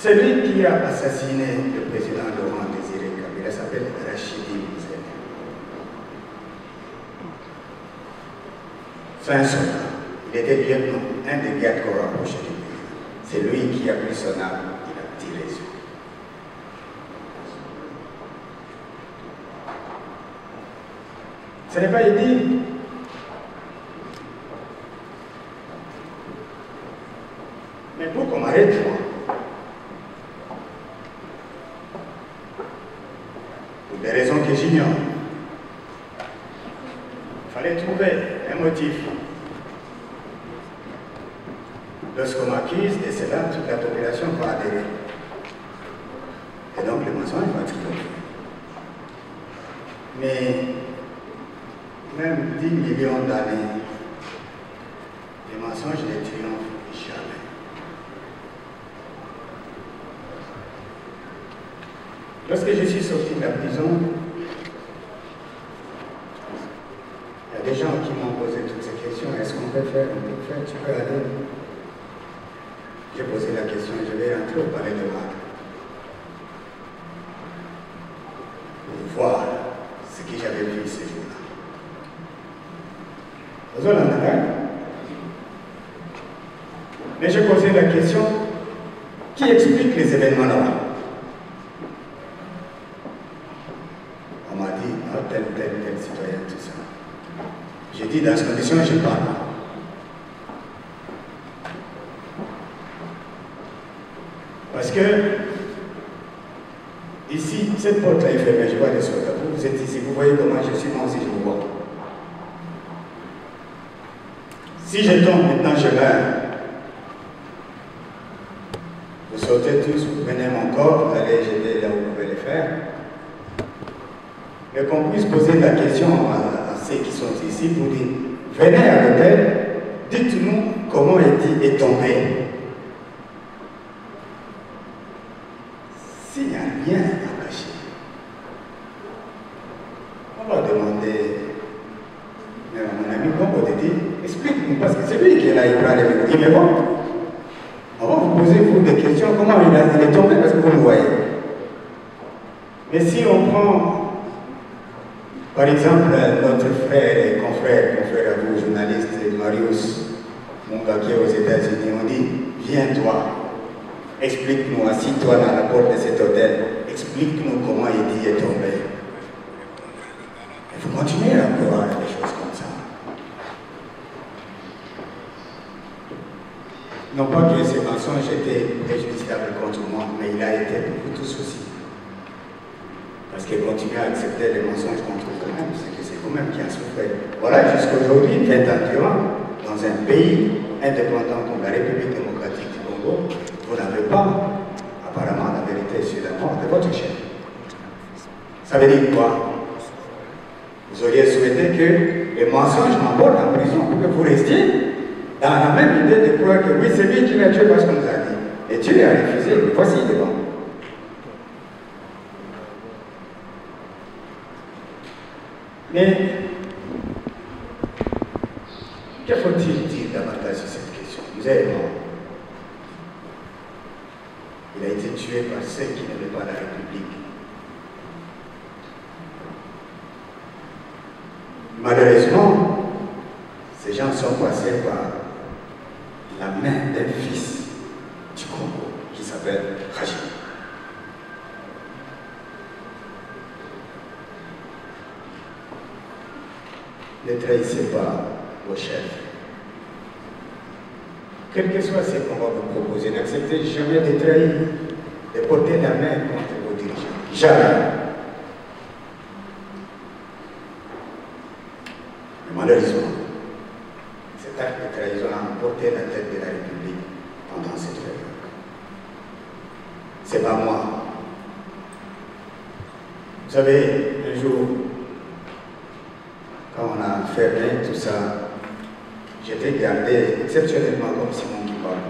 Celui qui a assassiné le président Laurent Désiré Kabila s'appelle Rachidi Mouzé. C'est un soldat. Il était lieutenant, un des gardes corps rapprochés du président. C'est lui qui a pris son arme, il a tiré sur lui. Ce n'est pas dit. Mais pour qu'on m'arrête, moi, pour des raisons que j'ignore, il fallait trouver un motif. Lorsqu'on m'accuse de cela, toute la population va adhérer. Et donc le mensonge va triompher. Mais même 10 millions d'années, les mensonges ne triomphent jamais. Lorsque je suis sorti de la prison, il y a des gens qui m'ont posé toutes ces questions. Est-ce qu'on peut faire? On peut faire? Tu peux aller? J'ai posé la question et je vais rentrer au palais de Mac pour voir ce que j'avais vu ce jour-là. Vous en avez? Mais j'ai posé la question, qui explique les événements là-bas? On m'a dit, non, tel citoyen, tout ça. J'ai dit, dans ces conditions, je parle. Parce que, ici, cette porte-là est fermée, je vois les soldats. Vous êtes ici, vous voyez comment je suis, moi aussi je vous vois. Si je tombe maintenant, je meurs. sortez tous, vous prenez mon corps, vous allez jeter là où vous pouvez le faire. Mais qu'on puisse poser la question à ceux qui sont ici pour dire, venez à l'hôtel, dites-nous comment Eddie est tombé. S'il n'y a rien à cacher, on va demander, mais mon ami, comme on te dit, explique-nous, parce que c'est lui qui est là, il prend les micros. Il est bon. On va vous poser vous des questions, comment il est tombé, parce que vous le voyez. Mais si on prend, par exemple, notre frère et confrère à vous, journaliste Marius Munga, qui est aux États-Unis, on dit, viens-toi, explique-nous, assis-toi dans la porte de cet hôtel, explique-nous comment Eddie est tombé. Il faut continuer à croire des choses comme ça. Non pas que ces mensonges étaient préjudiciables contre moi, mais il a été pour vous tous aussi. Parce qu'il continue à accepter les mensonges contre vous-même, c'est que c'est vous-même qui a souffert. Voilà, jusqu'aujourd'hui, 20 ans durant, dans un pays indépendant comme la République démocratique du Congo, vous n'avez pas, apparemment, la vérité sur la mort de votre chef. Ça veut dire quoi? Vous auriez souhaité que les mensonges m'emportent en prison pour que vous restiez dans la même idée de croire que oui, c'est lui qui l'a tué parce qu'on nous a dit. Et Dieu a refusé, mais voici devant. Mais, que faut-il dire davantage sur cette question? Vous êtes mort. Il a été tué par ceux qui n'aimaient pas la République. Malheureusement, ces gens sont passés par la main d'un fils du Congo qui s'appelle Rachid. Ne trahissez pas vos chefs. Quel que soit ce qu'on va vous proposer, n'acceptez jamais de trahir, de porter la main contre vos dirigeants. Jamais. Mais malheureusement, cet acte de trahison a emporté la tête de la République pendant cette période. C'est pas moi. Vous savez, un jour, quand on a fermé tout ça, j'étais gardé exceptionnellement comme Simon qui parle,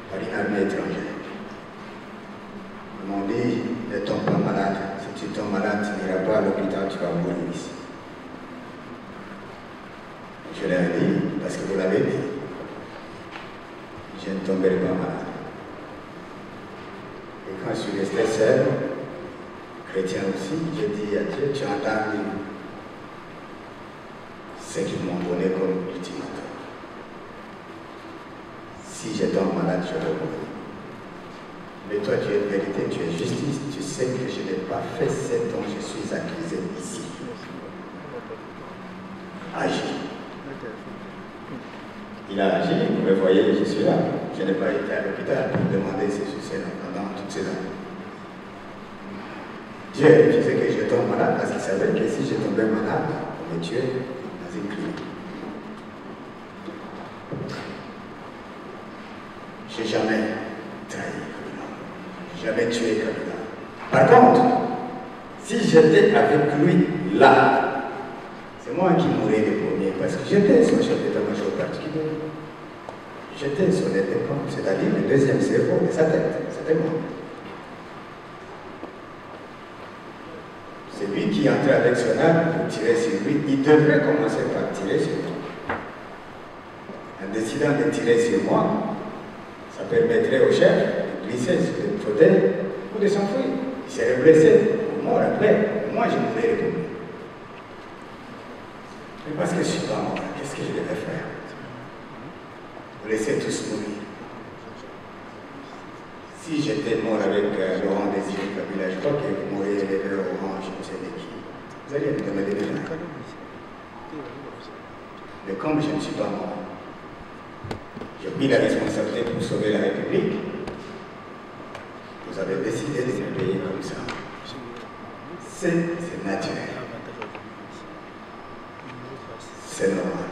par une armée étrangère. Ils m'ont dit, ne tombe pas malade. Si tu tombes malade, tu n'iras pas à l'hôpital, tu vas mourir ici. Je leur ai dit, parce que vous l'avez dit, je ne tomberai pas malade. Et quand je suis resté seul, chrétien aussi, j'ai dit à Dieu, tu entends ce qu'ils m'ont donné comme ultimatum. Si je tombe malade, je vais mourir. Mais toi, tu es vérité, tu es justice, tu sais que je n'ai pas fait ce dont je suis accusé ici. Agis. Il a agi, vous me voyez, je suis là. Je n'ai pas été à l'hôpital pour demander ces succès pendant toutes ces années. Dieu a refusé que je tombe malade parce qu'il savait que si je tombais malade, on me tuait dans une clinique. Je n'ai jamais trahi Kabila. Jamais tué Kabila. Par contre, si j'étais avec lui là, c'est moi qui mourrais le premier parce que j'étais son chef d'état-major particulier. J'étais son indépendant, c'est-à-dire le deuxième cerveau de sa tête. C'était moi. C'est lui qui entrait avec son arme pour tirer sur lui. Il devrait commencer par tirer sur moi. En décidant de tirer sur moi, ça permettrait au chef de glisser sur le fauteuil ou de s'enfuir. Il serait blessé, ou mort après. Moi, je mourrais le premier. Mais parce que je suis pas mort, qu'est-ce que je devais faire? Vous laissez tous mourir. Si j'étais mort avec Laurent Désiré Kabila, je crois que vous m'auriez élevé au rang, je ne sais de qui. Vous alliez me donner des détails. Mais comme je ne suis pas mort, j'ai pris la responsabilité pour sauver la République. Vous avez décidé de me payer comme ça. C'est naturel. C'est normal.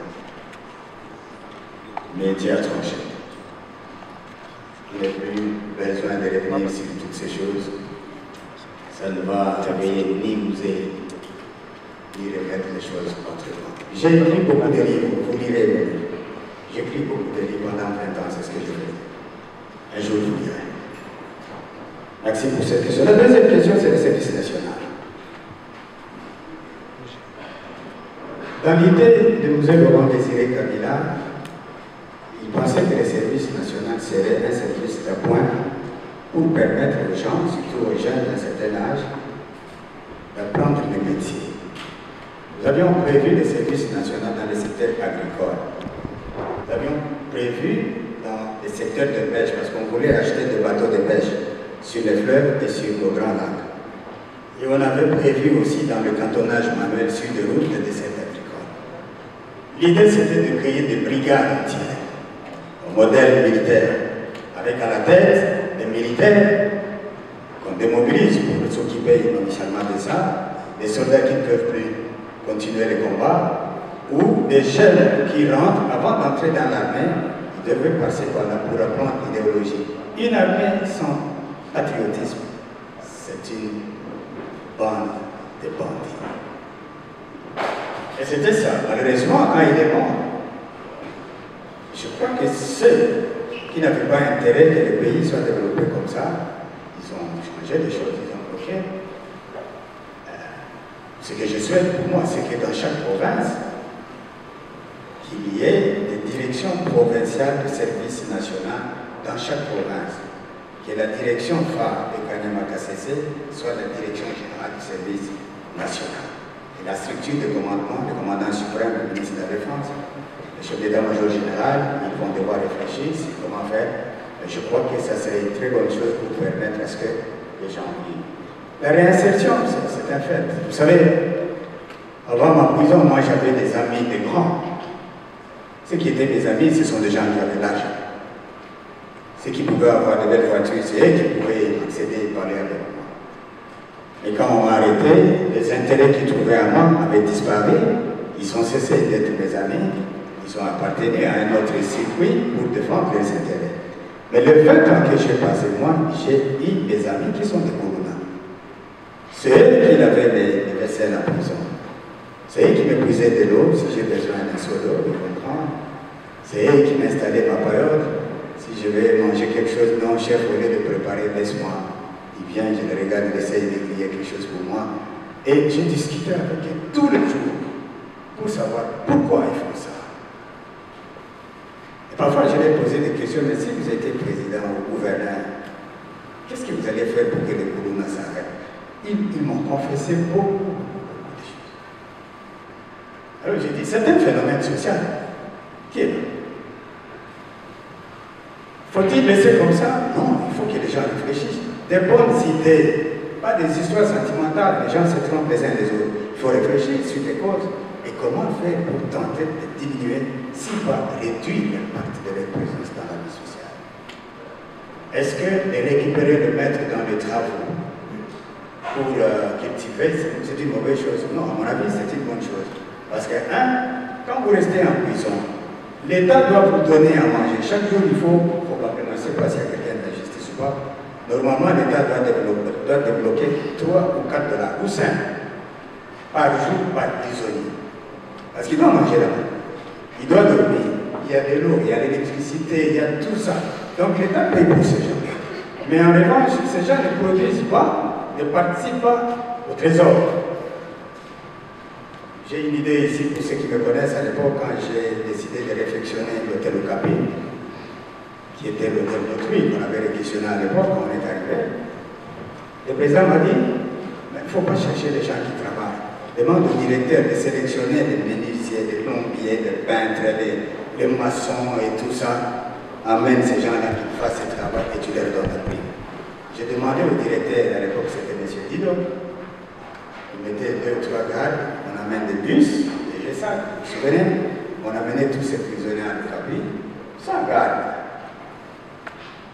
Mais Dieu a tranché. Je n'ai plus besoin de revenir sur toutes ces choses. Ça ne va réveiller ni vous aider, ni remettre les choses autrement. J'ai écrit beaucoup de livres, vous lirez. J'écris beaucoup de livres pendant 20 ans, c'est ce que je fais. Un jour, je vous dirai. Merci pour cette question. La deuxième question, c'est le service national. Dans l'idée de Musée Laurent-Désiré Kabila, il pensait que le service national serait un service d'appoint pour permettre aux gens, surtout aux jeunes d'un certain âge, d'apprendre le métier. Nous avions prévu le service national dans le secteur agricole. Nous avions prévu dans le secteur de pêche, parce qu'on voulait acheter des bateaux de pêche sur les fleuves et sur nos grands lacs. Et on avait prévu aussi dans le cantonnage manuel sur des routes de dessert agricole. L'idée, c'était de créer des brigades entières, au modèle militaire, avec à la tête des militaires qu'on démobilise pour s'occuper initialement de ça, des soldats qui ne peuvent plus continuer les combats, ou des jeunes qui rentrent, avant d'entrer dans l'armée, ils devaient passer par là pour apprendre l'idéologie. Une armée sans patriotisme, c'est une bande de bandits. Et c'était ça. Malheureusement, quand il est mort, je crois que ceux qui n'avaient pas intérêt que le pays soit développé comme ça, ils ont changé des choses, ils ont bloqué. Ce que je souhaite pour moi, c'est que dans chaque province, qu'il y ait des directions provinciales de service national dans chaque province. Que la direction phare de Kanema-KCC soit la direction générale du service national. Et la structure de commandement, le commandant suprême, le ministre de la Défense, le chef d'état-major général, ils vont devoir réfléchir sur comment faire. Et je crois que ça serait une très bonne chose pour permettre à ce que les gens vivent. La réinsertion, c'est un fait. Vous savez, avant ma prison, moi j'avais des amis, des grands. Ceux qui étaient mes amis, ce sont des gens qui avaient l'argent. Ceux qui pouvaient avoir de belles voitures, c'est eux qui pouvaient accéder et parler avec moi. Et quand on m'a arrêté, les intérêts qu'ils trouvaient à moi avaient disparu. Ils ont cessé d'être mes amis. Ils ont appartenu à un autre circuit pour défendre leurs intérêts. Mais le 20 ans que j'ai passé, moi, j'ai eu des amis qui sont des Kourouna. C'est eux qui avaient les vaisselles en prison. C'est eux qui me puisaient de l'eau si j'ai besoin d'un seau d'eau, ils comprennent. C'est eux qui m'installaient ma période. Si je vais manger quelque chose, non, chef, au lieu de préparer, laisse-moi. Il vient, je le regarde, il essaye d'écrire quelque chose pour moi. Et j'ai discuté avec eux tous les jours pour savoir pourquoi ils font ça. Et parfois, je leur ai posé des questions, mais si vous étiez président ou gouverneur, qu'est-ce que vous allez faire pour que les Kourouna s'arrêtent? Ils m'ont confessé beaucoup de choses. Alors j'ai dit, c'est un phénomène social qui est là. Faut-il laisser comme ça? Non, il faut que les gens réfléchissent. Des bonnes idées, pas des histoires sentimentales, les gens se trompent les uns les autres. Il faut réfléchir sur les causes et comment faire pour tenter de diminuer, si pas réduire l'impact de leur présence dans la vie sociale. Est-ce que les récupérer, le mettre dans les travaux pour cultiver, c'est une mauvaise chose? Non, à mon avis, c'est une bonne chose. Parce que, quand vous restez en prison, l'État doit vous donner à manger. Chaque jour, il faut probablement, je ne sais pas s'il y a quelqu'un de la justice ou pas, normalement, l'État doit débloquer 3 ou 4 dollars, ou 5 par jour par prisonnier. Parce qu'il doit manger là-bas. Il doit dormir. Il y a de l'eau, il y a l'électricité, il y a tout ça. Donc l'État paye pour ces gens. Mais en revanche, ces gens ne produisent pas, ne participent pas au trésor. J'ai une idée ici pour ceux qui me connaissent à l'époque quand j'ai décidé de réflexionner l'hôtel Okapi, qui était l'hôtel d'autrui qu'on avait réquisitionné à l'époque quand on est arrivé. Le président m'a dit, il ne faut pas chercher les gens qui travaillent. Demande au directeur de sélectionner des menuisiers, des plombiers, des peintres, les maçons et tout ça. Amène ces gens-là qui fassent ce travail et tu leur donnes la prime. J'ai demandé au directeur, à l'époque c'était M. Dido, il mettait 2 ou 3 gardes, on amène des bus, des G5. Vous vous souvenez? On amenait tous ces prisonniers à Okapi, sans garde.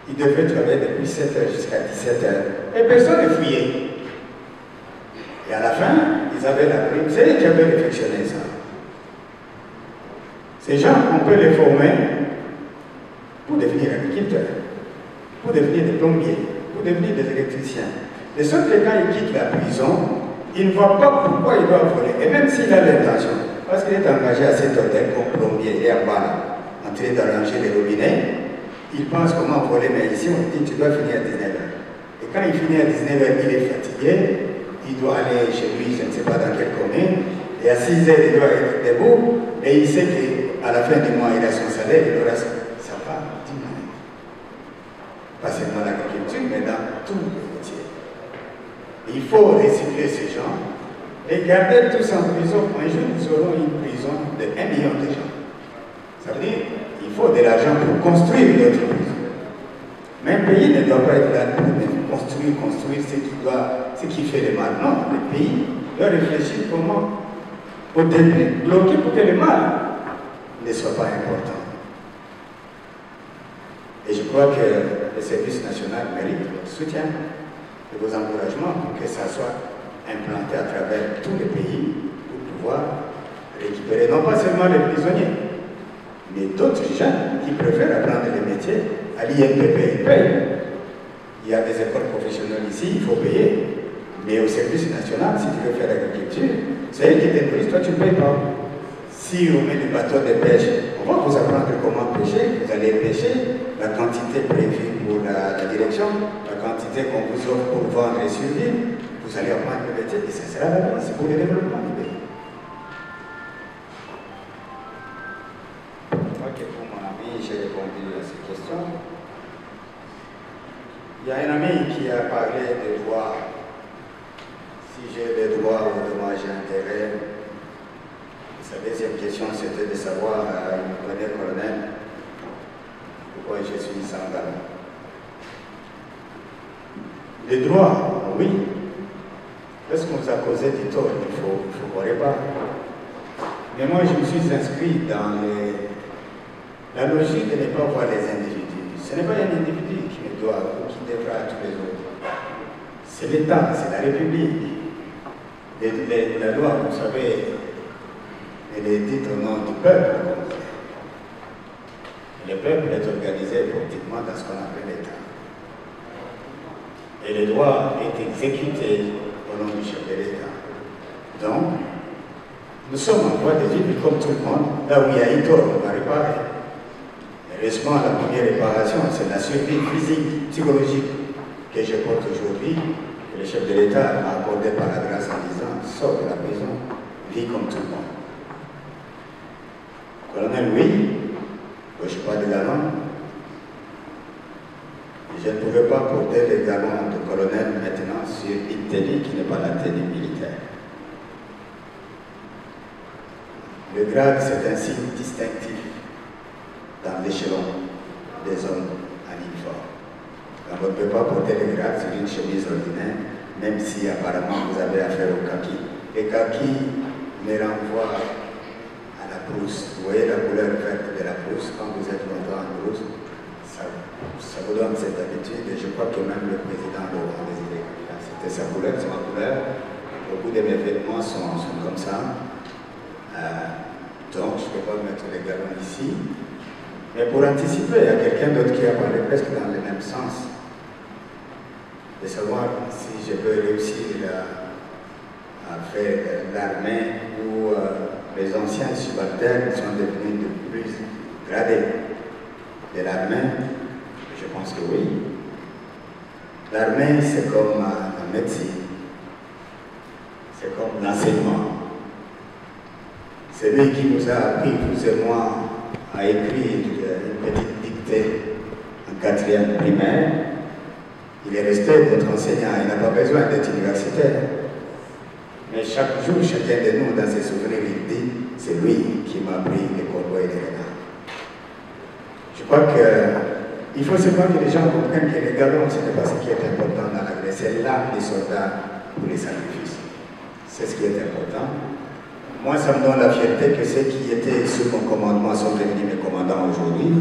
Ils devaient travailler depuis 7h jusqu'à 17h. Et personne ne fouillait. Et à la fin, ils avaient la prime. C'est eux qui avaient réflexionné ça. Ces gens, on peut les former pour devenir agriculteurs. pour devenir des plombiers, pour devenir des électriciens. De sorte que quand il quitte la prison, il ne voit pas pourquoi il doit voler. Et même s'il a l'intention, parce qu'il est engagé à cet hôtel comme plombier, il est en bas, en train d'arranger les robinets, il pense comment voler, mais ici on dit tu dois finir à 19h. Et quand il finit à 19h, il est fatigué, il doit aller chez lui, je ne sais pas dans quelle commune, et à 6h, il doit être debout, et il sait qu'à la fin du mois, il a son salaire, il aura ça va diminuer. Pas seulement l'agriculture, mais dans tout le métier. Il faut recycler ces gens et garder tous en prison. Un jour, nous aurons une prison de 1 million de gens. Ça veut dire qu'il faut de l'argent pour construire d'autres prisons. Mais un pays ne doit pas être là pour construire ce qui fait le mal. Non, le pays doit réfléchir comment, au début, bloquer pour que le mal ne soit pas important. Et je crois que le service national mérite votre soutien et vos encouragements pour que ça soit implanté à travers tous les pays pour pouvoir récupérer non pas seulement les prisonniers, mais d'autres jeunes qui préfèrent apprendre les métiers à l'INPP. Ils payent. Il y a des écoles professionnelles ici, il faut payer. Mais au service national, si tu veux faire l'agriculture, c'est eux qui t'imposent, toi tu ne payes pas. Si on met du bateau de pêche, on va vous apprendre comment pêcher, vous allez pêcher, la quantité prévue pour la direction, la quantité qu'on vous offre pour vendre et survivre, vous allez apprendre le métier et ça sera la vie, c'est pour le développement du pays. Ok, pour mon ami, j'ai répondu à ces questions. Il y a un ami qui a parlé de droits. Si j'ai des droits ou dommages et intérêts. Sa deuxième question, c'était de savoir, il me connaît colonel, pourquoi je suis sans galon. Les droits, oui. Lorsqu'on vous a causé du tort, il faut qu'on répare. Mais moi, je me suis inscrit dans la logique de ne pas voir les individus. Ce n'est pas un individu qui me doit ou qui devra à tous les autres. C'est l'État, c'est la République. La loi, vous savez, elle est dite au nom du peuple. Le peuple est organisé politiquement dans ce qu'on appelle l'État. Et le droit est exécuté au nom du chef de l'État. Donc, nous sommes en droit de vivre comme tout le monde. Là où il y a une tort, on va réparer. Heureusement, la première réparation, c'est la survie physique, psychologique que je porte aujourd'hui, que le chef de l'État m'a accordé par la grâce en disant, sors de la prison, vis comme tout le monde. Colonel, oui, je ne suis pas de galon. Je ne pouvais pas porter les galons de colonel maintenant sur une tenue qui n'est pas la tenue militaire. Le grade, c'est un signe distinctif dans l'échelon des hommes en uniforme. Donc on ne peut pas porter le grade sur une chemise ordinaire, même si apparemment vous avez affaire au kaki. Les kakis me renvoient à la brousse. Vous voyez la couleur verte de la brousse, quand vous êtes longtemps en brousse, ça vous donne cette habitude. Et je crois que même le président Laurent Désiré Kabila, c'était sa couleur, c'est ma couleur. Beaucoup de mes vêtements sont comme ça. Donc je ne peux pas mettre les galons ici. Mais pour anticiper, il y a quelqu'un d'autre qui a parlé presque dans le même sens. De savoir si je peux réussir à faire l'armée où les anciens subalternes sont devenus de plus gradés de l'armée. Je pense que oui. L'armée, c'est comme la médecine. C'est comme l'enseignement. C'est lui qui nous a appris, vous et moi, à écrire une petite dictée en 4e primaire. Il est resté notre enseignant, il n'a pas besoin d'être universitaire. Mais chaque jour, chacun de nous, dans ses souvenirs, il dit, c'est lui qui m'a appris les corbeaux et les renards. Je crois qu'il faut seulement que les gens comprennent que les galons, ce n'est pas ce qui est important dans la guerre, c'est l'âme des soldats pour les sacrifices. C'est ce qui est important. Moi, ça me donne la fierté que ceux qui étaient sous mon commandement sont devenus mes commandants aujourd'hui.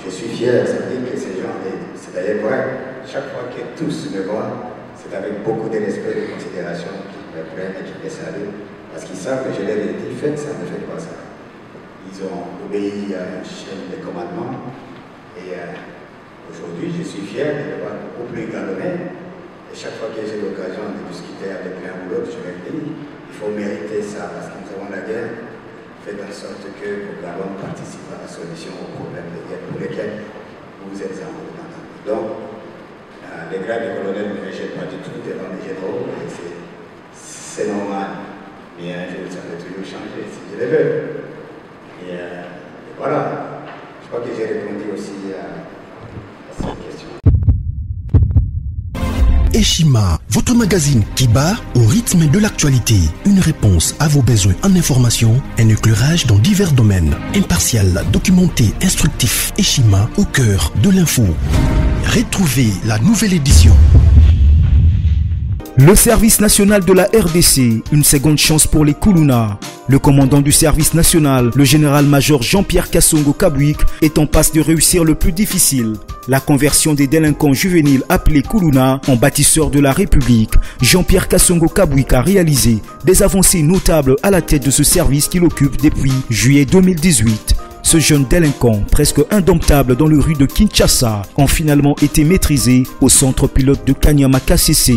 Je suis fier, ça veut dire que ces gens, c'est d'ailleurs vrai, chaque fois que tous me voient, c'est avec beaucoup de respect et de considération qu'ils me prennent et qu'ils me saluent, parce qu'ils savent que je leur ai dit, faites ça, ne faites pas ça. Ils ont obéi à une chaîne de commandement et Aujourd'hui, je suis fier de voir beaucoup plus galonné. Et chaque fois que j'ai l'occasion de discuter avec l'un ou l'autre, je leur dis, il faut mériter ça parce que nous avons la guerre, fait en sorte que le Gabon participe à la solution aux problèmes de guerre pour lesquels vous êtes en train. Donc, les grades de colonel ne me rejettent pas du tout devant les généraux, et c'est normal. Mais un jour, ça peut toujours changer si je le veux. Et voilà, je crois que j'ai répondu aussi à cette question. Eshima, votre magazine qui bat au rythme de l'actualité. Une réponse à vos besoins en information, un éclairage dans divers domaines. Impartial, documenté, instructif. Eshima au cœur de l'info. Retrouvez la nouvelle édition. Le service national de la RDC, une seconde chance pour les Koulouna. Le commandant du service national, le général-major Jean-Pierre Kassongo Kabouik, est en passe de réussir le plus difficile. La conversion des délinquants juvéniles appelés Koulouna en bâtisseurs de la République. Jean-Pierre Kassongo Kabouik a réalisé des avancées notables à la tête de ce service qu'il occupe depuis juillet 2018. Ce jeune délinquant, presque indomptable dans les rues de Kinshasa, ont finalement été maîtrisés au centre pilote de Kanyama KCC.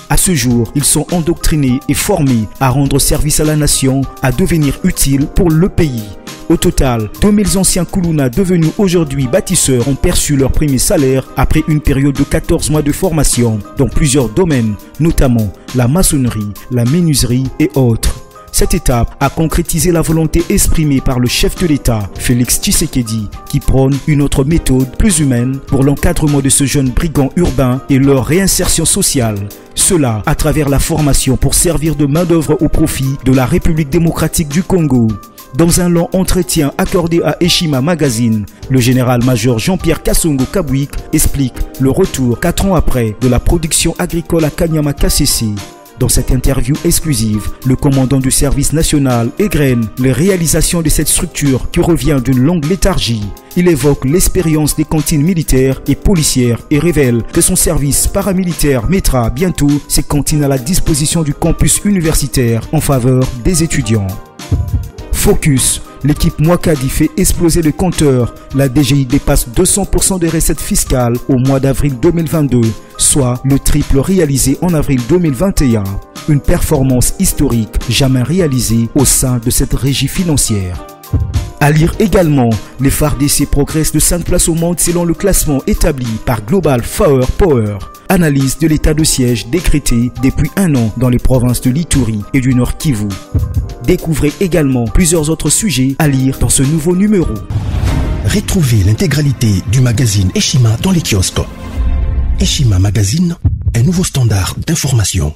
À ce jour, ils sont endoctrinés et formés à rendre service à la nation, à devenir utiles pour le pays. Au total, 2000 anciens Koulouna devenus aujourd'hui bâtisseurs ont perçu leur premier salaire après une période de 14 mois de formation dans plusieurs domaines, notamment la maçonnerie, la menuiserie et autres. Cette étape a concrétisé la volonté exprimée par le chef de l'État, Félix Tshisekedi, qui prône une autre méthode plus humaine pour l'encadrement de ce jeune brigand urbain et leur réinsertion sociale. Cela à travers la formation pour servir de main-d'œuvre au profit de la République démocratique du Congo. Dans un long entretien accordé à Eshima Magazine, le général-major Jean-Pierre Kassongo Kabouik explique le retour 4 ans après de la production agricole à Kanyama KCC. Dans cette interview exclusive, le commandant du service national égrène les réalisations de cette structure qui revient d'une longue léthargie. Il évoque l'expérience des cantines militaires et policières et révèle que son service paramilitaire mettra bientôt ses cantines à la disposition du campus universitaire en faveur des étudiants. Focus. L'équipe Mwakadi fait exploser le compteur. La DGI dépasse 200% des recettes fiscales au mois d'avril 2022, soit le triple réalisé en avril 2021. Une performance historique jamais réalisée au sein de cette régie financière. À lire également, les FARDC progressent de 5 places au monde selon le classement établi par Global Power. Analyse de l'état de siège décrété depuis 1 an dans les provinces de l'Ituri et du Nord Kivu. Découvrez également plusieurs autres sujets à lire dans ce nouveau numéro. Retrouvez l'intégralité du magazine Eshima dans les kiosques. Eshima Magazine, un nouveau standard d'information.